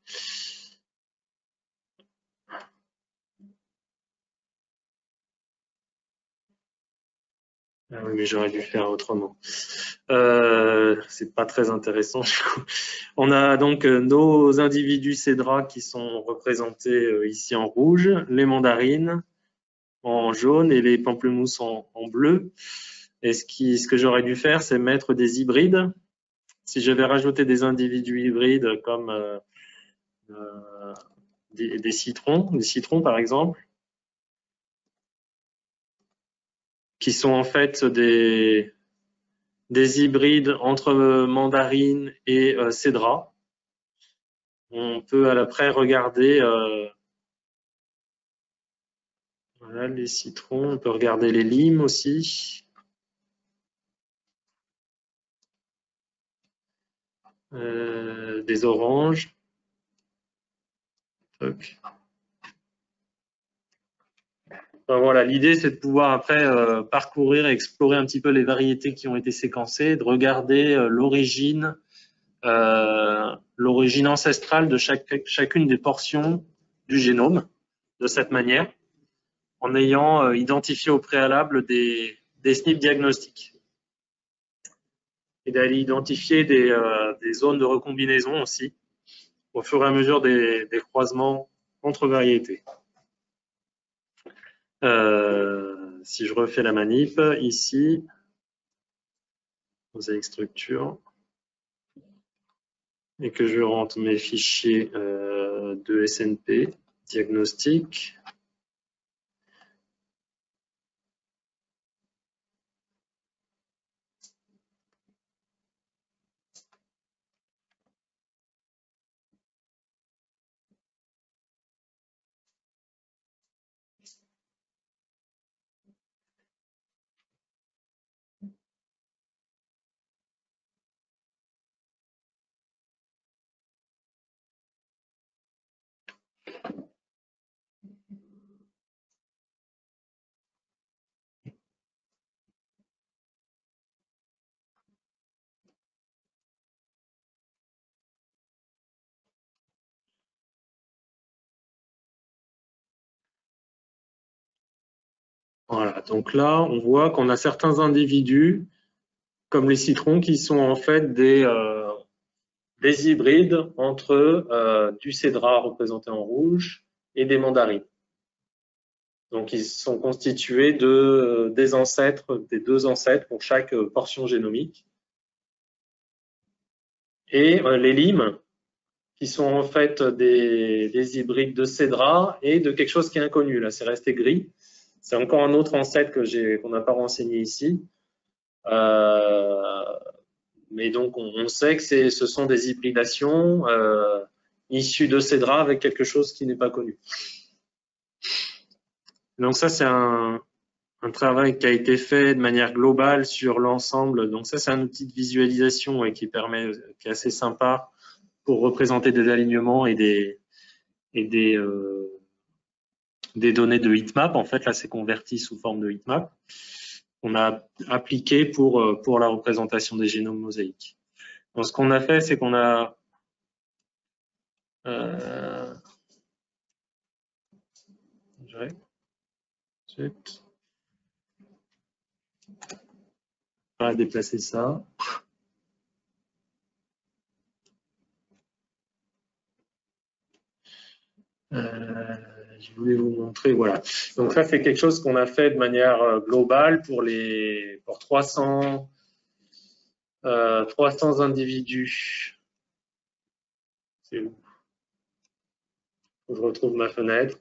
S2: Ah oui, mais j'aurais dû faire autrement. C'est pas très intéressant du coup. On a donc nos individus cédra qui sont représentés ici en rouge, les mandarines en jaune et les pamplemousses en bleu. Et ce que j'aurais dû faire, c'est mettre des hybrides. Si j'avais rajouté des individus hybrides comme des citrons par exemple, qui sont en fait des hybrides entre mandarine et cédra. On peut à l'après regarder voilà, les citrons, on peut regarder les limes aussi. Des oranges. Toc. Enfin, voilà, l'idée c'est de pouvoir après parcourir et explorer un petit peu les variétés qui ont été séquencées, de regarder l'origine ancestrale de chacune des portions du génome de cette manière, en ayant identifié au préalable des SNP diagnostiques. Et d'aller identifier des zones de recombinaison aussi, au fur et à mesure des croisements entre variétés. Si je refais la manip, ici, mosaïque structure, et que je rentre mes fichiers de SNP, diagnostic, voilà, donc là, on voit qu'on a certains individus, comme les citrons, qui sont en fait des hybrides entre du cédrat représenté en rouge et des mandarines. Donc, ils sont constitués des ancêtres, des deux ancêtres pour chaque portion génomique. Et les limes, qui sont en fait des hybrides de cédrat et de quelque chose qui est inconnu. Là, c'est resté gris. C'est encore un autre ancêtre qu'on n'a pas renseigné ici. Mais donc, on sait que ce sont des hybridations issues de cédrat avec quelque chose qui n'est pas connu. Donc ça, c'est un travail qui a été fait de manière globale sur l'ensemble. Donc ça, c'est un outil de visualisation qui est assez sympa pour représenter des alignements et des données de heatmap. En fait, là, c'est converti sous forme de heatmap. On a appliqué pour la représentation des génomes mosaïques. Donc, ce qu'on a fait, c'est qu'on a on va déplacer ça. Je voulais vous montrer, voilà. Donc ça, c'est quelque chose qu'on a fait de manière globale pour 300 individus. C'est où? Faut que je retrouve ma fenêtre.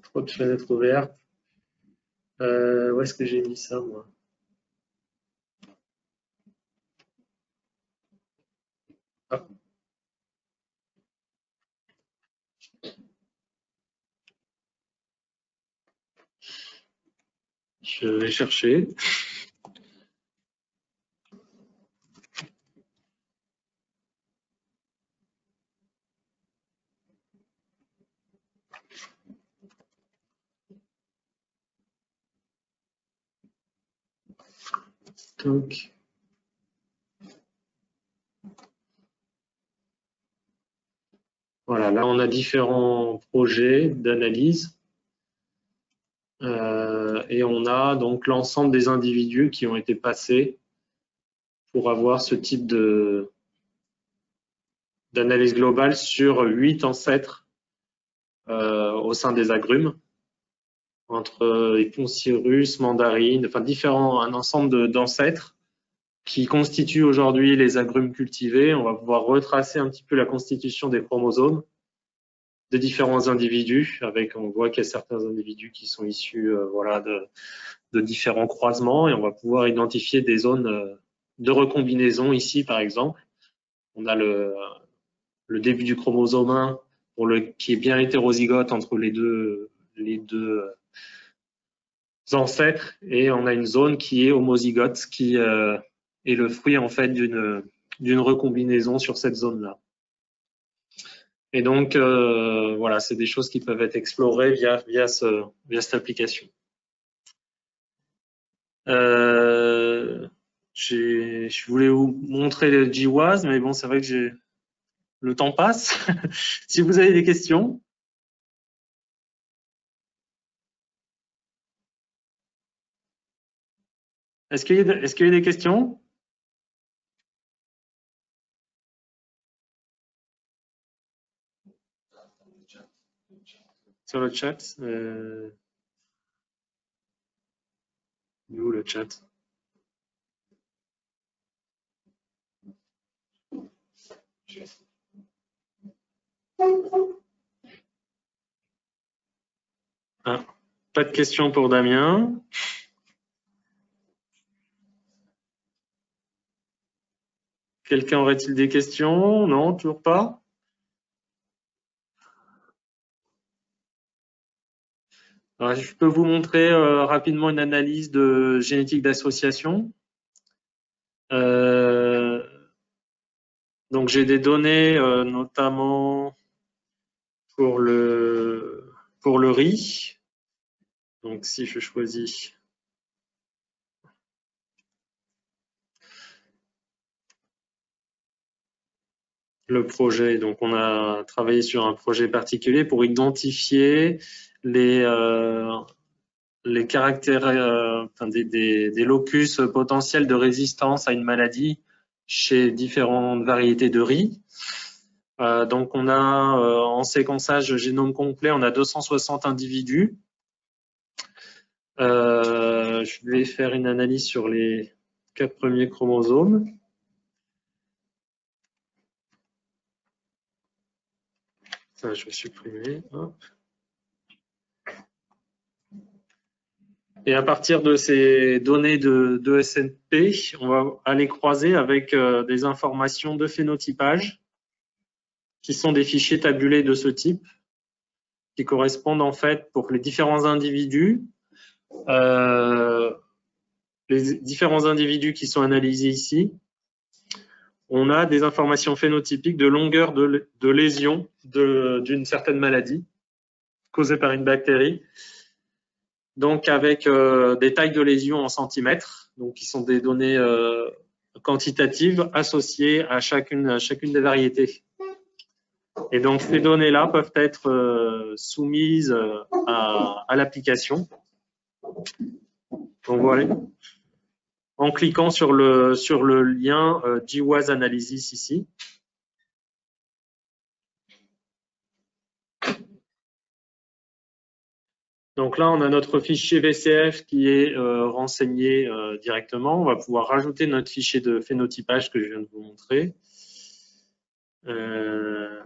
S2: Trop de fenêtres ouvertes. Où est-ce que j'ai mis ça, moi? Ah. Je vais chercher. Donc, voilà, là on a différents projets d'analyse et on a donc l'ensemble des individus qui ont été passés pour avoir ce type d'analyse globale sur 8 ancêtres au sein des agrumes, entre Eponcirus, mandarine, enfin un ensemble d'ancêtres qui constituent aujourd'hui les agrumes cultivés. On va pouvoir retracer un petit peu la constitution des chromosomes de différents individus. On voit qu'il y a certains individus qui sont issus voilà, de différents croisements et on va pouvoir identifier des zones de recombinaison ici, par exemple. On a le début du chromosome 1 qui est bien hétérozygote entre les deux ancêtres et on a une zone qui est homozygote qui est le fruit en fait d'une recombinaison sur cette zone-là. Et donc, voilà, c'est des choses qui peuvent être explorées via cette application. Je voulais vous montrer le GWAS, mais bon, c'est vrai que le temps passe. Si vous avez des questions. Est-ce qu'il y a des questions? Sur le chat. Où le chat? Ah, pas de questions pour Damien. Quelqu'un aurait-il des questions? Non, toujours pas? Alors, je peux vous montrer rapidement une analyse de génétique d'association. Donc, j'ai des données notamment pour le riz. Donc, si je choisis le projet, donc on a travaillé sur un projet particulier pour identifier les caractères, des locus potentiels de résistance à une maladie chez différentes variétés de riz. Donc on a en séquençage génome complet, on a 260 individus. Je vais faire une analyse sur les 4 premiers chromosomes. Ça, je vais supprimer. Hop. Et à partir de ces données de SNP, on va aller croiser avec des informations de phénotypage qui sont des fichiers tabulés de ce type, qui correspondent en fait pour les différents individus. Les différents individus qui sont analysés ici, on a des informations phénotypiques de longueur de lésion d'une certaine maladie causée par une bactérie. Donc avec des tailles de lésions en centimètres, donc qui sont des données quantitatives associées à chacune des variétés. Et donc ces données-là peuvent être soumises à l'application. Donc voilà, en cliquant sur le lien GWAS Analysis ici. Donc là, on a notre fichier VCF qui est renseigné directement. On va pouvoir rajouter notre fichier de phénotypage que je viens de vous montrer. Là,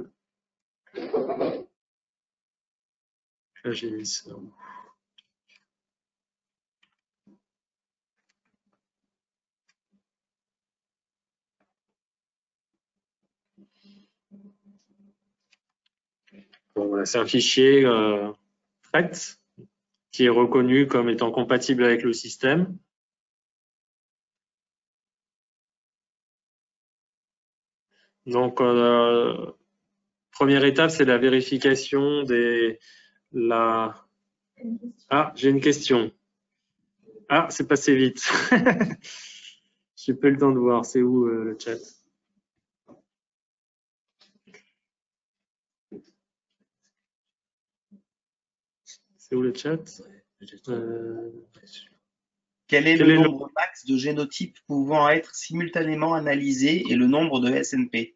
S2: j'ai mis ça. Bon, voilà, c'est un fichier FRET qui est reconnu comme étant compatible avec le système. Donc, première étape, c'est la vérification Ah, j'ai une question. Ah, c'est passé vite. J'ai pas eu le temps de voir. C'est où le chat? C'est où le chat?
S4: Quel est le nombre max de génotypes pouvant être simultanément analysés et le nombre de SNP?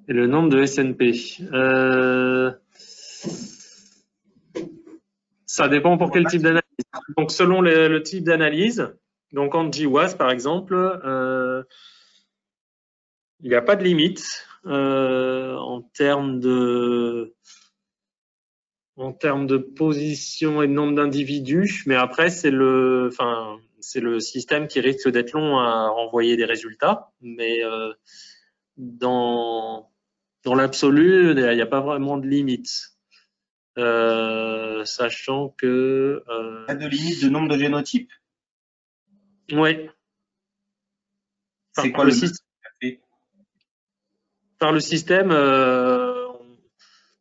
S2: Et le nombre de SNP. Ça dépend pour quel type d'analyse. Donc, selon le type d'analyse, donc en GWAS par exemple, il n'y a pas de limite en termes de position et de nombre d'individus, mais après c'est le système qui risque d'être long à renvoyer des résultats, mais dans l'absolu, il n'y a pas vraiment de limite. Sachant que
S4: Pas de limite de nombre de génotypes?
S2: oui.
S4: C'est quoi le
S2: par le système,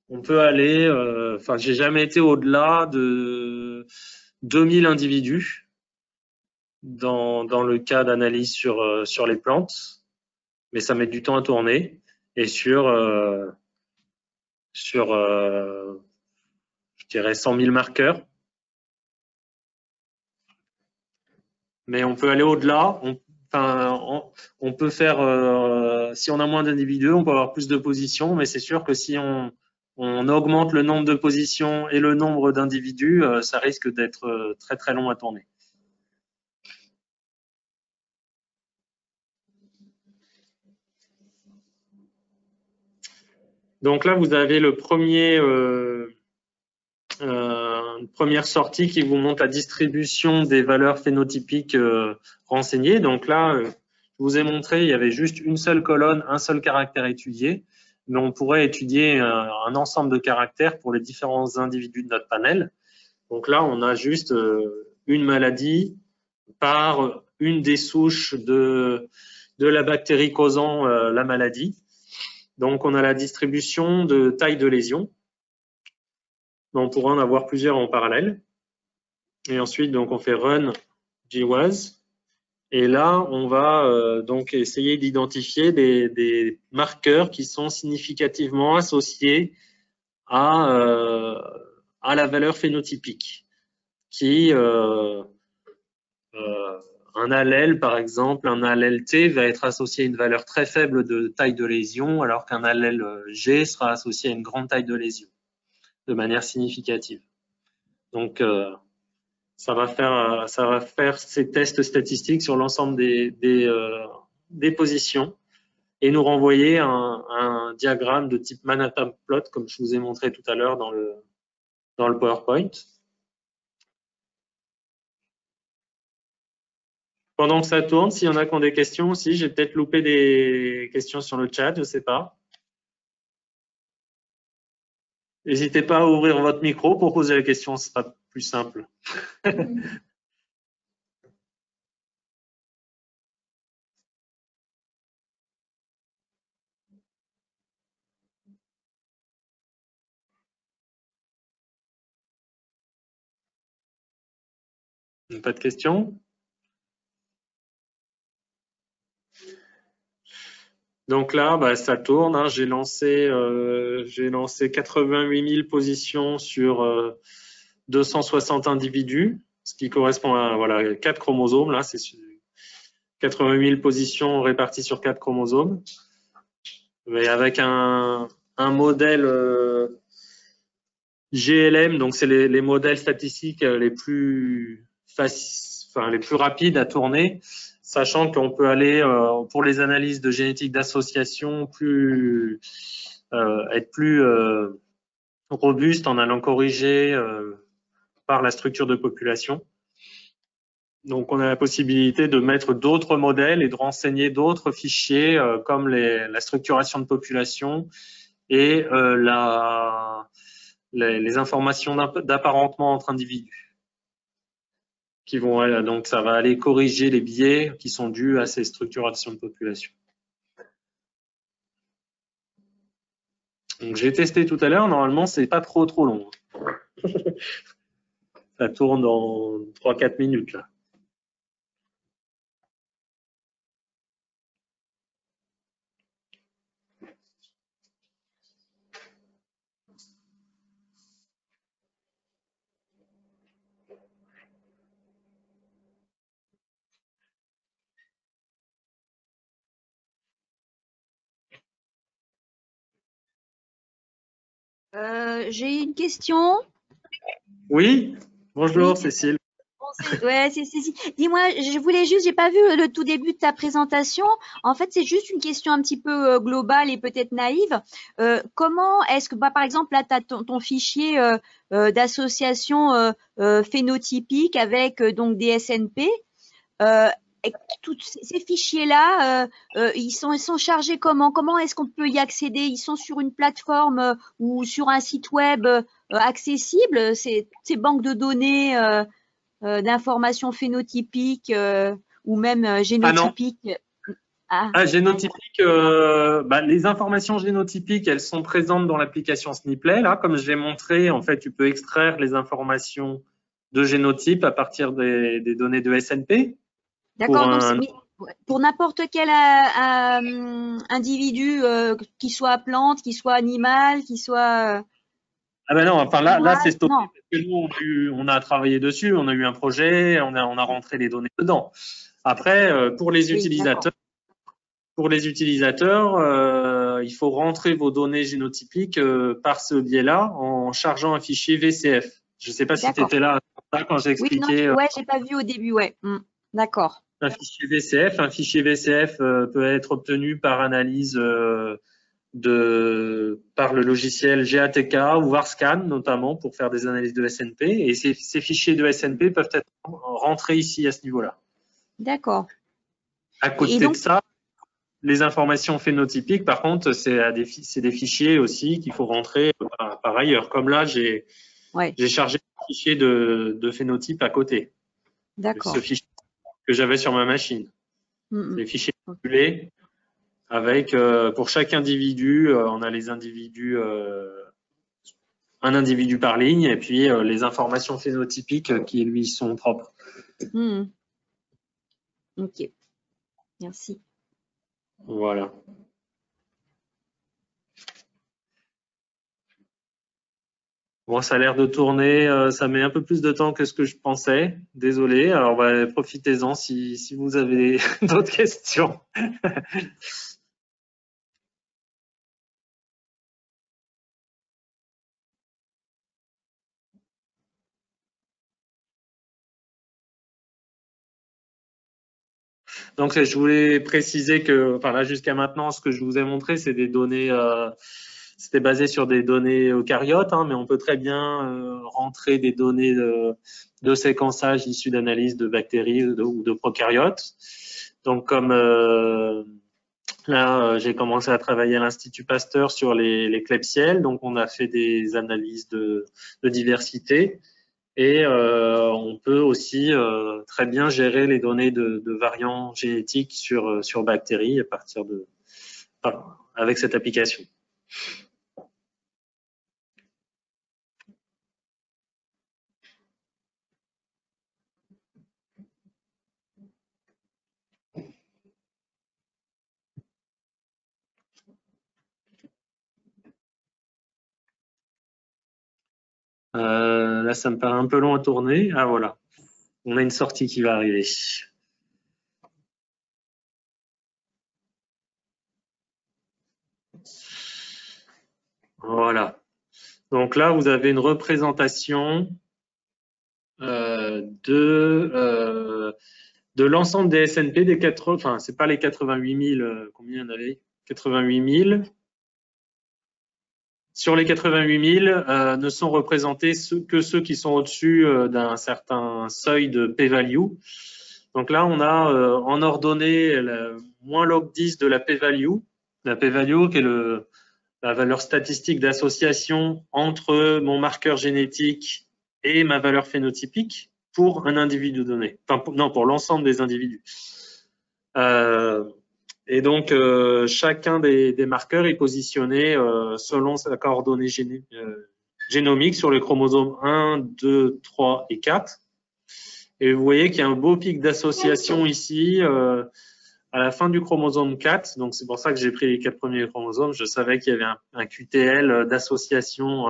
S2: on peut aller, enfin, j'ai jamais été au-delà de 2000 individus dans le cas d'analyse sur les plantes, mais ça met du temps à tourner. Et sur je dirais 100 000 marqueurs. Mais on peut aller au-delà. On peut faire, si on a moins d'individus, on peut avoir plus de positions, mais c'est sûr que si on augmente le nombre de positions et le nombre d'individus, ça risque d'être très très long à tourner. Donc là, vous avez le premier, une première sortie qui vous montre la distribution des valeurs phénotypiques renseignées. Donc là, je vous ai montré, il y avait juste une seule colonne, un seul caractère étudié, mais on pourrait étudier un ensemble de caractères pour les différents individus de notre panel. Donc là, on a juste une maladie par une des souches de la bactérie causant la maladie. Donc, on a la distribution de taille de lésion. On pourra en avoir plusieurs en parallèle. Et ensuite, donc, on fait run GWAS. Et là, on va donc essayer d'identifier des marqueurs qui sont significativement associés à la valeur phénotypique. Un allèle, par exemple, un allèle T va être associé à une valeur très faible de taille de lésion, alors qu'un allèle G sera associé à une grande taille de lésion, de manière significative. Donc, ça va faire ces tests statistiques sur l'ensemble des positions et nous renvoyer un diagramme de type Manhattan plot, comme je vous ai montré tout à l'heure dans le PowerPoint. Pendant que ça tourne, s'il y en a qui ont des questions aussi, j'ai peut-être loupé des questions sur le chat, je ne sais pas. N'hésitez pas à ouvrir votre micro pour poser la question, ce sera plus simple. Pas de questions? Donc là, bah, ça tourne. Hein. J'ai lancé 88 000 positions sur 260 individus, ce qui correspond à voilà 4 chromosomes. Là, c'est 88 000 positions réparties sur 4 chromosomes, mais avec un modèle GLM. Donc c'est les modèles statistiques les plus rapides à tourner. Sachant qu'on peut aller, pour les analyses de génétique d'association, être plus robuste en allant corriger par la structure de population. Donc, on a la possibilité de mettre d'autres modèles et de renseigner d'autres fichiers comme la structuration de population et les informations d'apparentement entre individus. Donc, ça va aller corriger les biais qui sont dus à ces structurations de population. Donc, j'ai testé tout à l'heure. Normalement, c'est pas trop long. Ça tourne dans 3-4 minutes là.
S5: J'ai une question.
S2: Oui, bonjour Cécile.
S5: Ouais, c'est Cécile. Dis-moi, je voulais juste, j'ai pas vu le tout début de ta présentation. En fait, c'est juste une question un petit peu globale et peut-être naïve. Comment est-ce que, par exemple, là, tu as ton fichier d'association phénotypique avec donc des SNP. Et tous ces fichiers-là, ils sont chargés comment? Comment est-ce qu'on peut y accéder? Ils sont sur une plateforme ou sur un site web accessible, ces banques de données d'informations phénotypiques ou même génotypiques?
S2: Génotypique, les informations génotypiques, elles sont présentes dans l'application Snipplet. Là, comme je l'ai montré, en fait, tu peux extraire les informations de génotype à partir des données de SNP.
S5: D'accord, donc pour n'importe quel individu, qu'il soit plante, qu'il soit animal, qu'il soit…
S2: Ah ben non, enfin là c'est stocké parce que nous on a travaillé dessus, on a eu un projet, on a rentré les données dedans. Après, pour les utilisateurs, il faut rentrer vos données génotypiques par ce biais-là en chargeant un fichier VCF. Je ne sais pas si tu étais là quand j'ai expliqué.
S5: Oui, j'ai pas vu au début, ouais. D'accord.
S2: Un fichier VCF peut être obtenu par analyse par le logiciel GATK ou VARSCAN notamment pour faire des analyses de SNP. Et ces fichiers de SNP peuvent être rentrés ici à ce niveau-là.
S5: D'accord.
S2: À côté de ça, les informations phénotypiques, par contre, c'est des fichiers aussi qu'il faut rentrer par ailleurs. Comme là, j'ai chargé un fichier de phénotype à côté.
S5: D'accord.
S2: Ce fichier que j'avais sur ma machine. Les fichiers calculés avec, pour chaque individu, on a les individus, un individu par ligne et puis les informations phénotypiques qui lui sont propres.
S5: Ok. Merci.
S2: Voilà. Bon, ça a l'air de tourner, ça met un peu plus de temps que ce que je pensais. Désolé. Alors, profitez-en si vous avez d'autres questions. Donc, je voulais préciser que, enfin là, jusqu'à maintenant, ce que je vous ai montré, c'est des données, c'était basé sur des données eucaryotes, mais on peut très bien rentrer des données de séquençage issues d'analyse de bactéries ou de prokaryotes. Donc, comme là, j'ai commencé à travailler à l'Institut Pasteur sur les Klebsielles, donc on a fait des analyses de diversité. Et on peut aussi très bien gérer les données de variants génétiques sur bactéries à partir avec cette application. Là, ça me paraît un peu long à tourner. Ah, voilà. On a une sortie qui va arriver. Voilà. Donc là, vous avez une représentation de l'ensemble des SNP des 80, enfin, c'est pas les 88 000, combien il y en avait? 88 000. Sur les 88 000, ne sont représentés que ceux qui sont au-dessus d'un certain seuil de p-value. Donc là, on a en ordonnée moins log 10 de la p-value. La p-value qui est la valeur statistique d'association entre mon marqueur génétique et ma valeur phénotypique pour un individu donné. Enfin, pour l'ensemble des individus. Et donc, chacun des marqueurs est positionné selon sa coordonnée génomique sur les chromosomes 1, 2, 3 et 4. Et vous voyez qu'il y a un beau pic d'association ici à la fin du chromosome 4. Donc, c'est pour ça que j'ai pris les 4 premiers chromosomes. Je savais qu'il y avait un QTL d'association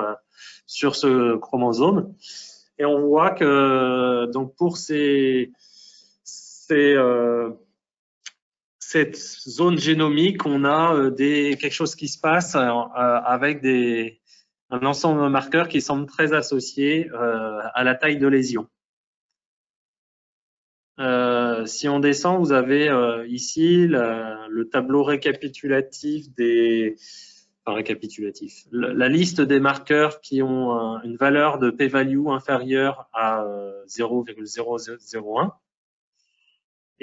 S2: sur ce chromosome. Et on voit que donc pour cette zone génomique, on a quelque chose qui se passe avec un ensemble de marqueurs qui semblent très associés à la taille de lésion. Si on descend, vous avez ici le tableau récapitulatif la liste des marqueurs qui ont une valeur de p-value inférieure à 0,0001.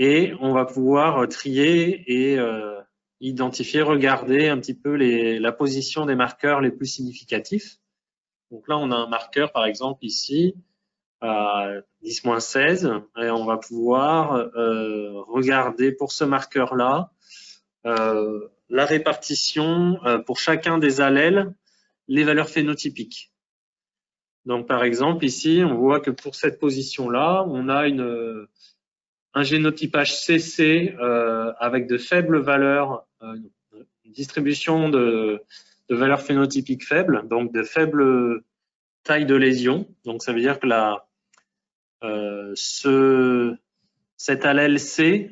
S2: Et on va pouvoir trier et identifier, regarder un petit peu la position des marqueurs les plus significatifs. Donc là, on a un marqueur, par exemple, ici, à 10-16, et on va pouvoir regarder pour ce marqueur-là la répartition pour chacun des allèles, les valeurs phénotypiques. Donc, par exemple, ici, on voit que pour cette position-là, on a un génotypage CC avec de faibles valeurs, une distribution de valeurs phénotypiques faibles, donc de faibles tailles de lésions. Donc, ça veut dire que cet allèle C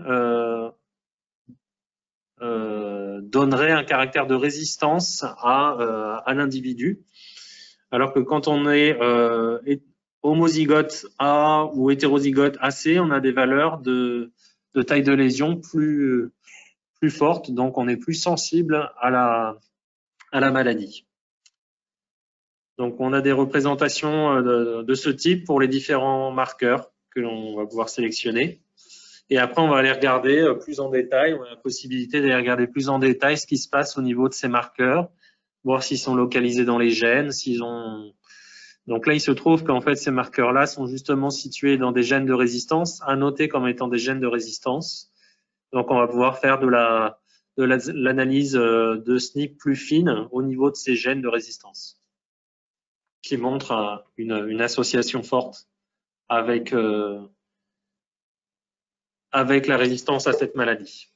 S2: donnerait un caractère de résistance à l'individu, alors que quand on est homozygote A ou hétérozygote AC, on a des valeurs de taille de lésion plus fortes, donc on est plus sensible à la maladie. Donc on a des représentations de ce type pour les différents marqueurs que l'on va pouvoir sélectionner. Et après, on va aller regarder plus en détail, on a la possibilité d'aller regarder plus en détail ce qui se passe au niveau de ces marqueurs, voir s'ils sont localisés dans les gènes, s'ils ont... Donc là, il se trouve qu'en fait, ces marqueurs-là sont justement situés dans des gènes de résistance, à noter comme étant des gènes de résistance. Donc on va pouvoir faire de l'analyse de SNP plus fine au niveau de ces gènes de résistance, qui montrent une association forte avec la résistance à cette maladie.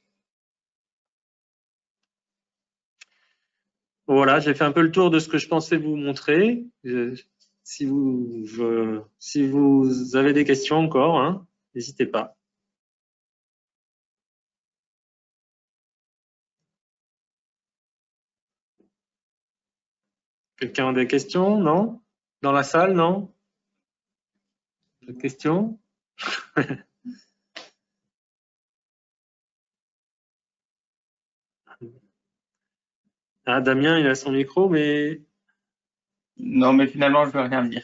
S2: Voilà, j'ai fait un peu le tour de ce que je pensais vous montrer. Si vous avez des questions encore, hein, n'hésitez pas. Quelqu'un a des questions? Non? Dans la salle, non? D'autres questions? Ah, Damien, il a son micro, mais...
S4: Non, mais finalement, je veux rien dire.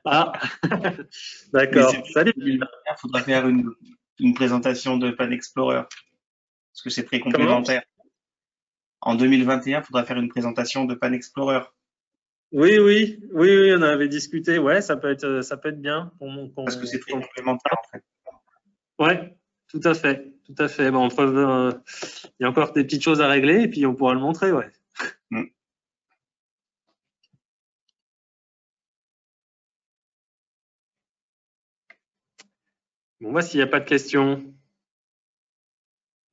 S2: Ah, d'accord. Salut.
S4: En 2021, il faudra faire une présentation de Pan Explorer, parce que c'est très complémentaire. En 2021, il faudra faire une présentation de Pan Explorer.
S2: Oui, on avait discuté. Ouais, ça peut être bien.
S4: Parce que c'est très complémentaire, en fait.
S2: Ouais, tout à fait. Bon, il y a encore des petites choses à régler et puis on pourra le montrer, ouais. Bon, bah, s'il n'y a pas de questions,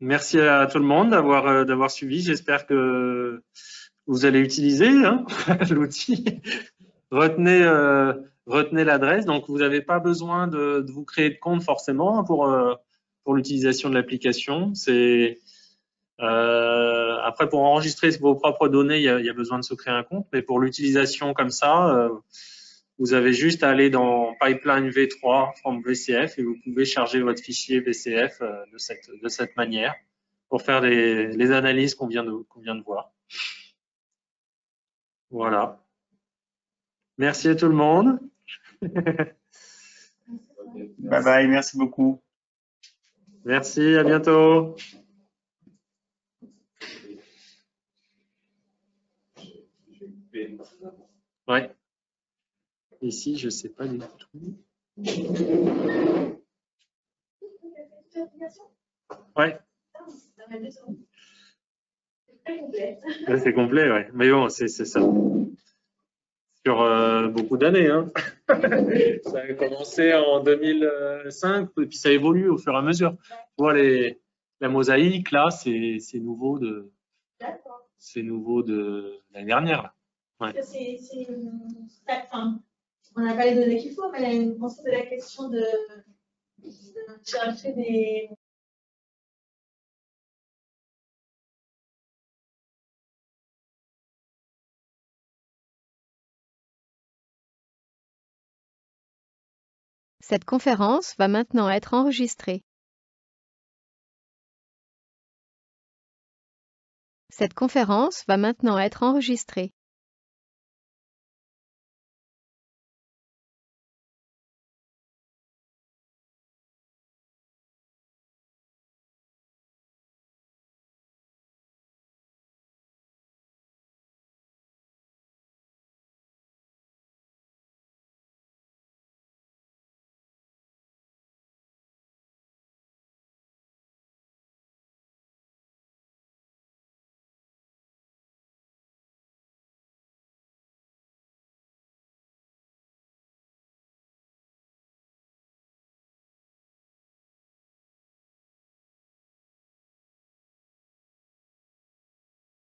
S2: merci à tout le monde d'avoir suivi. J'espère que vous allez utiliser l'outil. Retenez l'adresse. Donc, vous n'avez pas besoin de vous créer de compte forcément pour l'utilisation de l'application. Après, pour enregistrer vos propres données, il y a besoin de se créer un compte. Mais pour l'utilisation comme ça, vous avez juste à aller dans Pipeline V3 from VCF et vous pouvez charger votre fichier VCF de cette manière pour faire les analyses qu'on vient de voir. Voilà. Merci à tout le monde.
S4: Bye bye, merci beaucoup.
S2: Merci, à bientôt. Ouais. Ici, je ne sais pas du tout. Ouais. C'est complet, ouais. Mais bon, c'est ça. Sur beaucoup d'années. Hein. Ça a commencé en 2005, et puis ça évolue au fur et à mesure. Tu vois, la mosaïque, là, c'est nouveau de l'année dernière. Là. Ouais.
S6: On a parlé de données qu'il faut, mais on se pose la question de chercher des...
S7: Cette conférence va maintenant être enregistrée. Cette conférence va maintenant être enregistrée. Cette conférence va maintenant être enregistrée.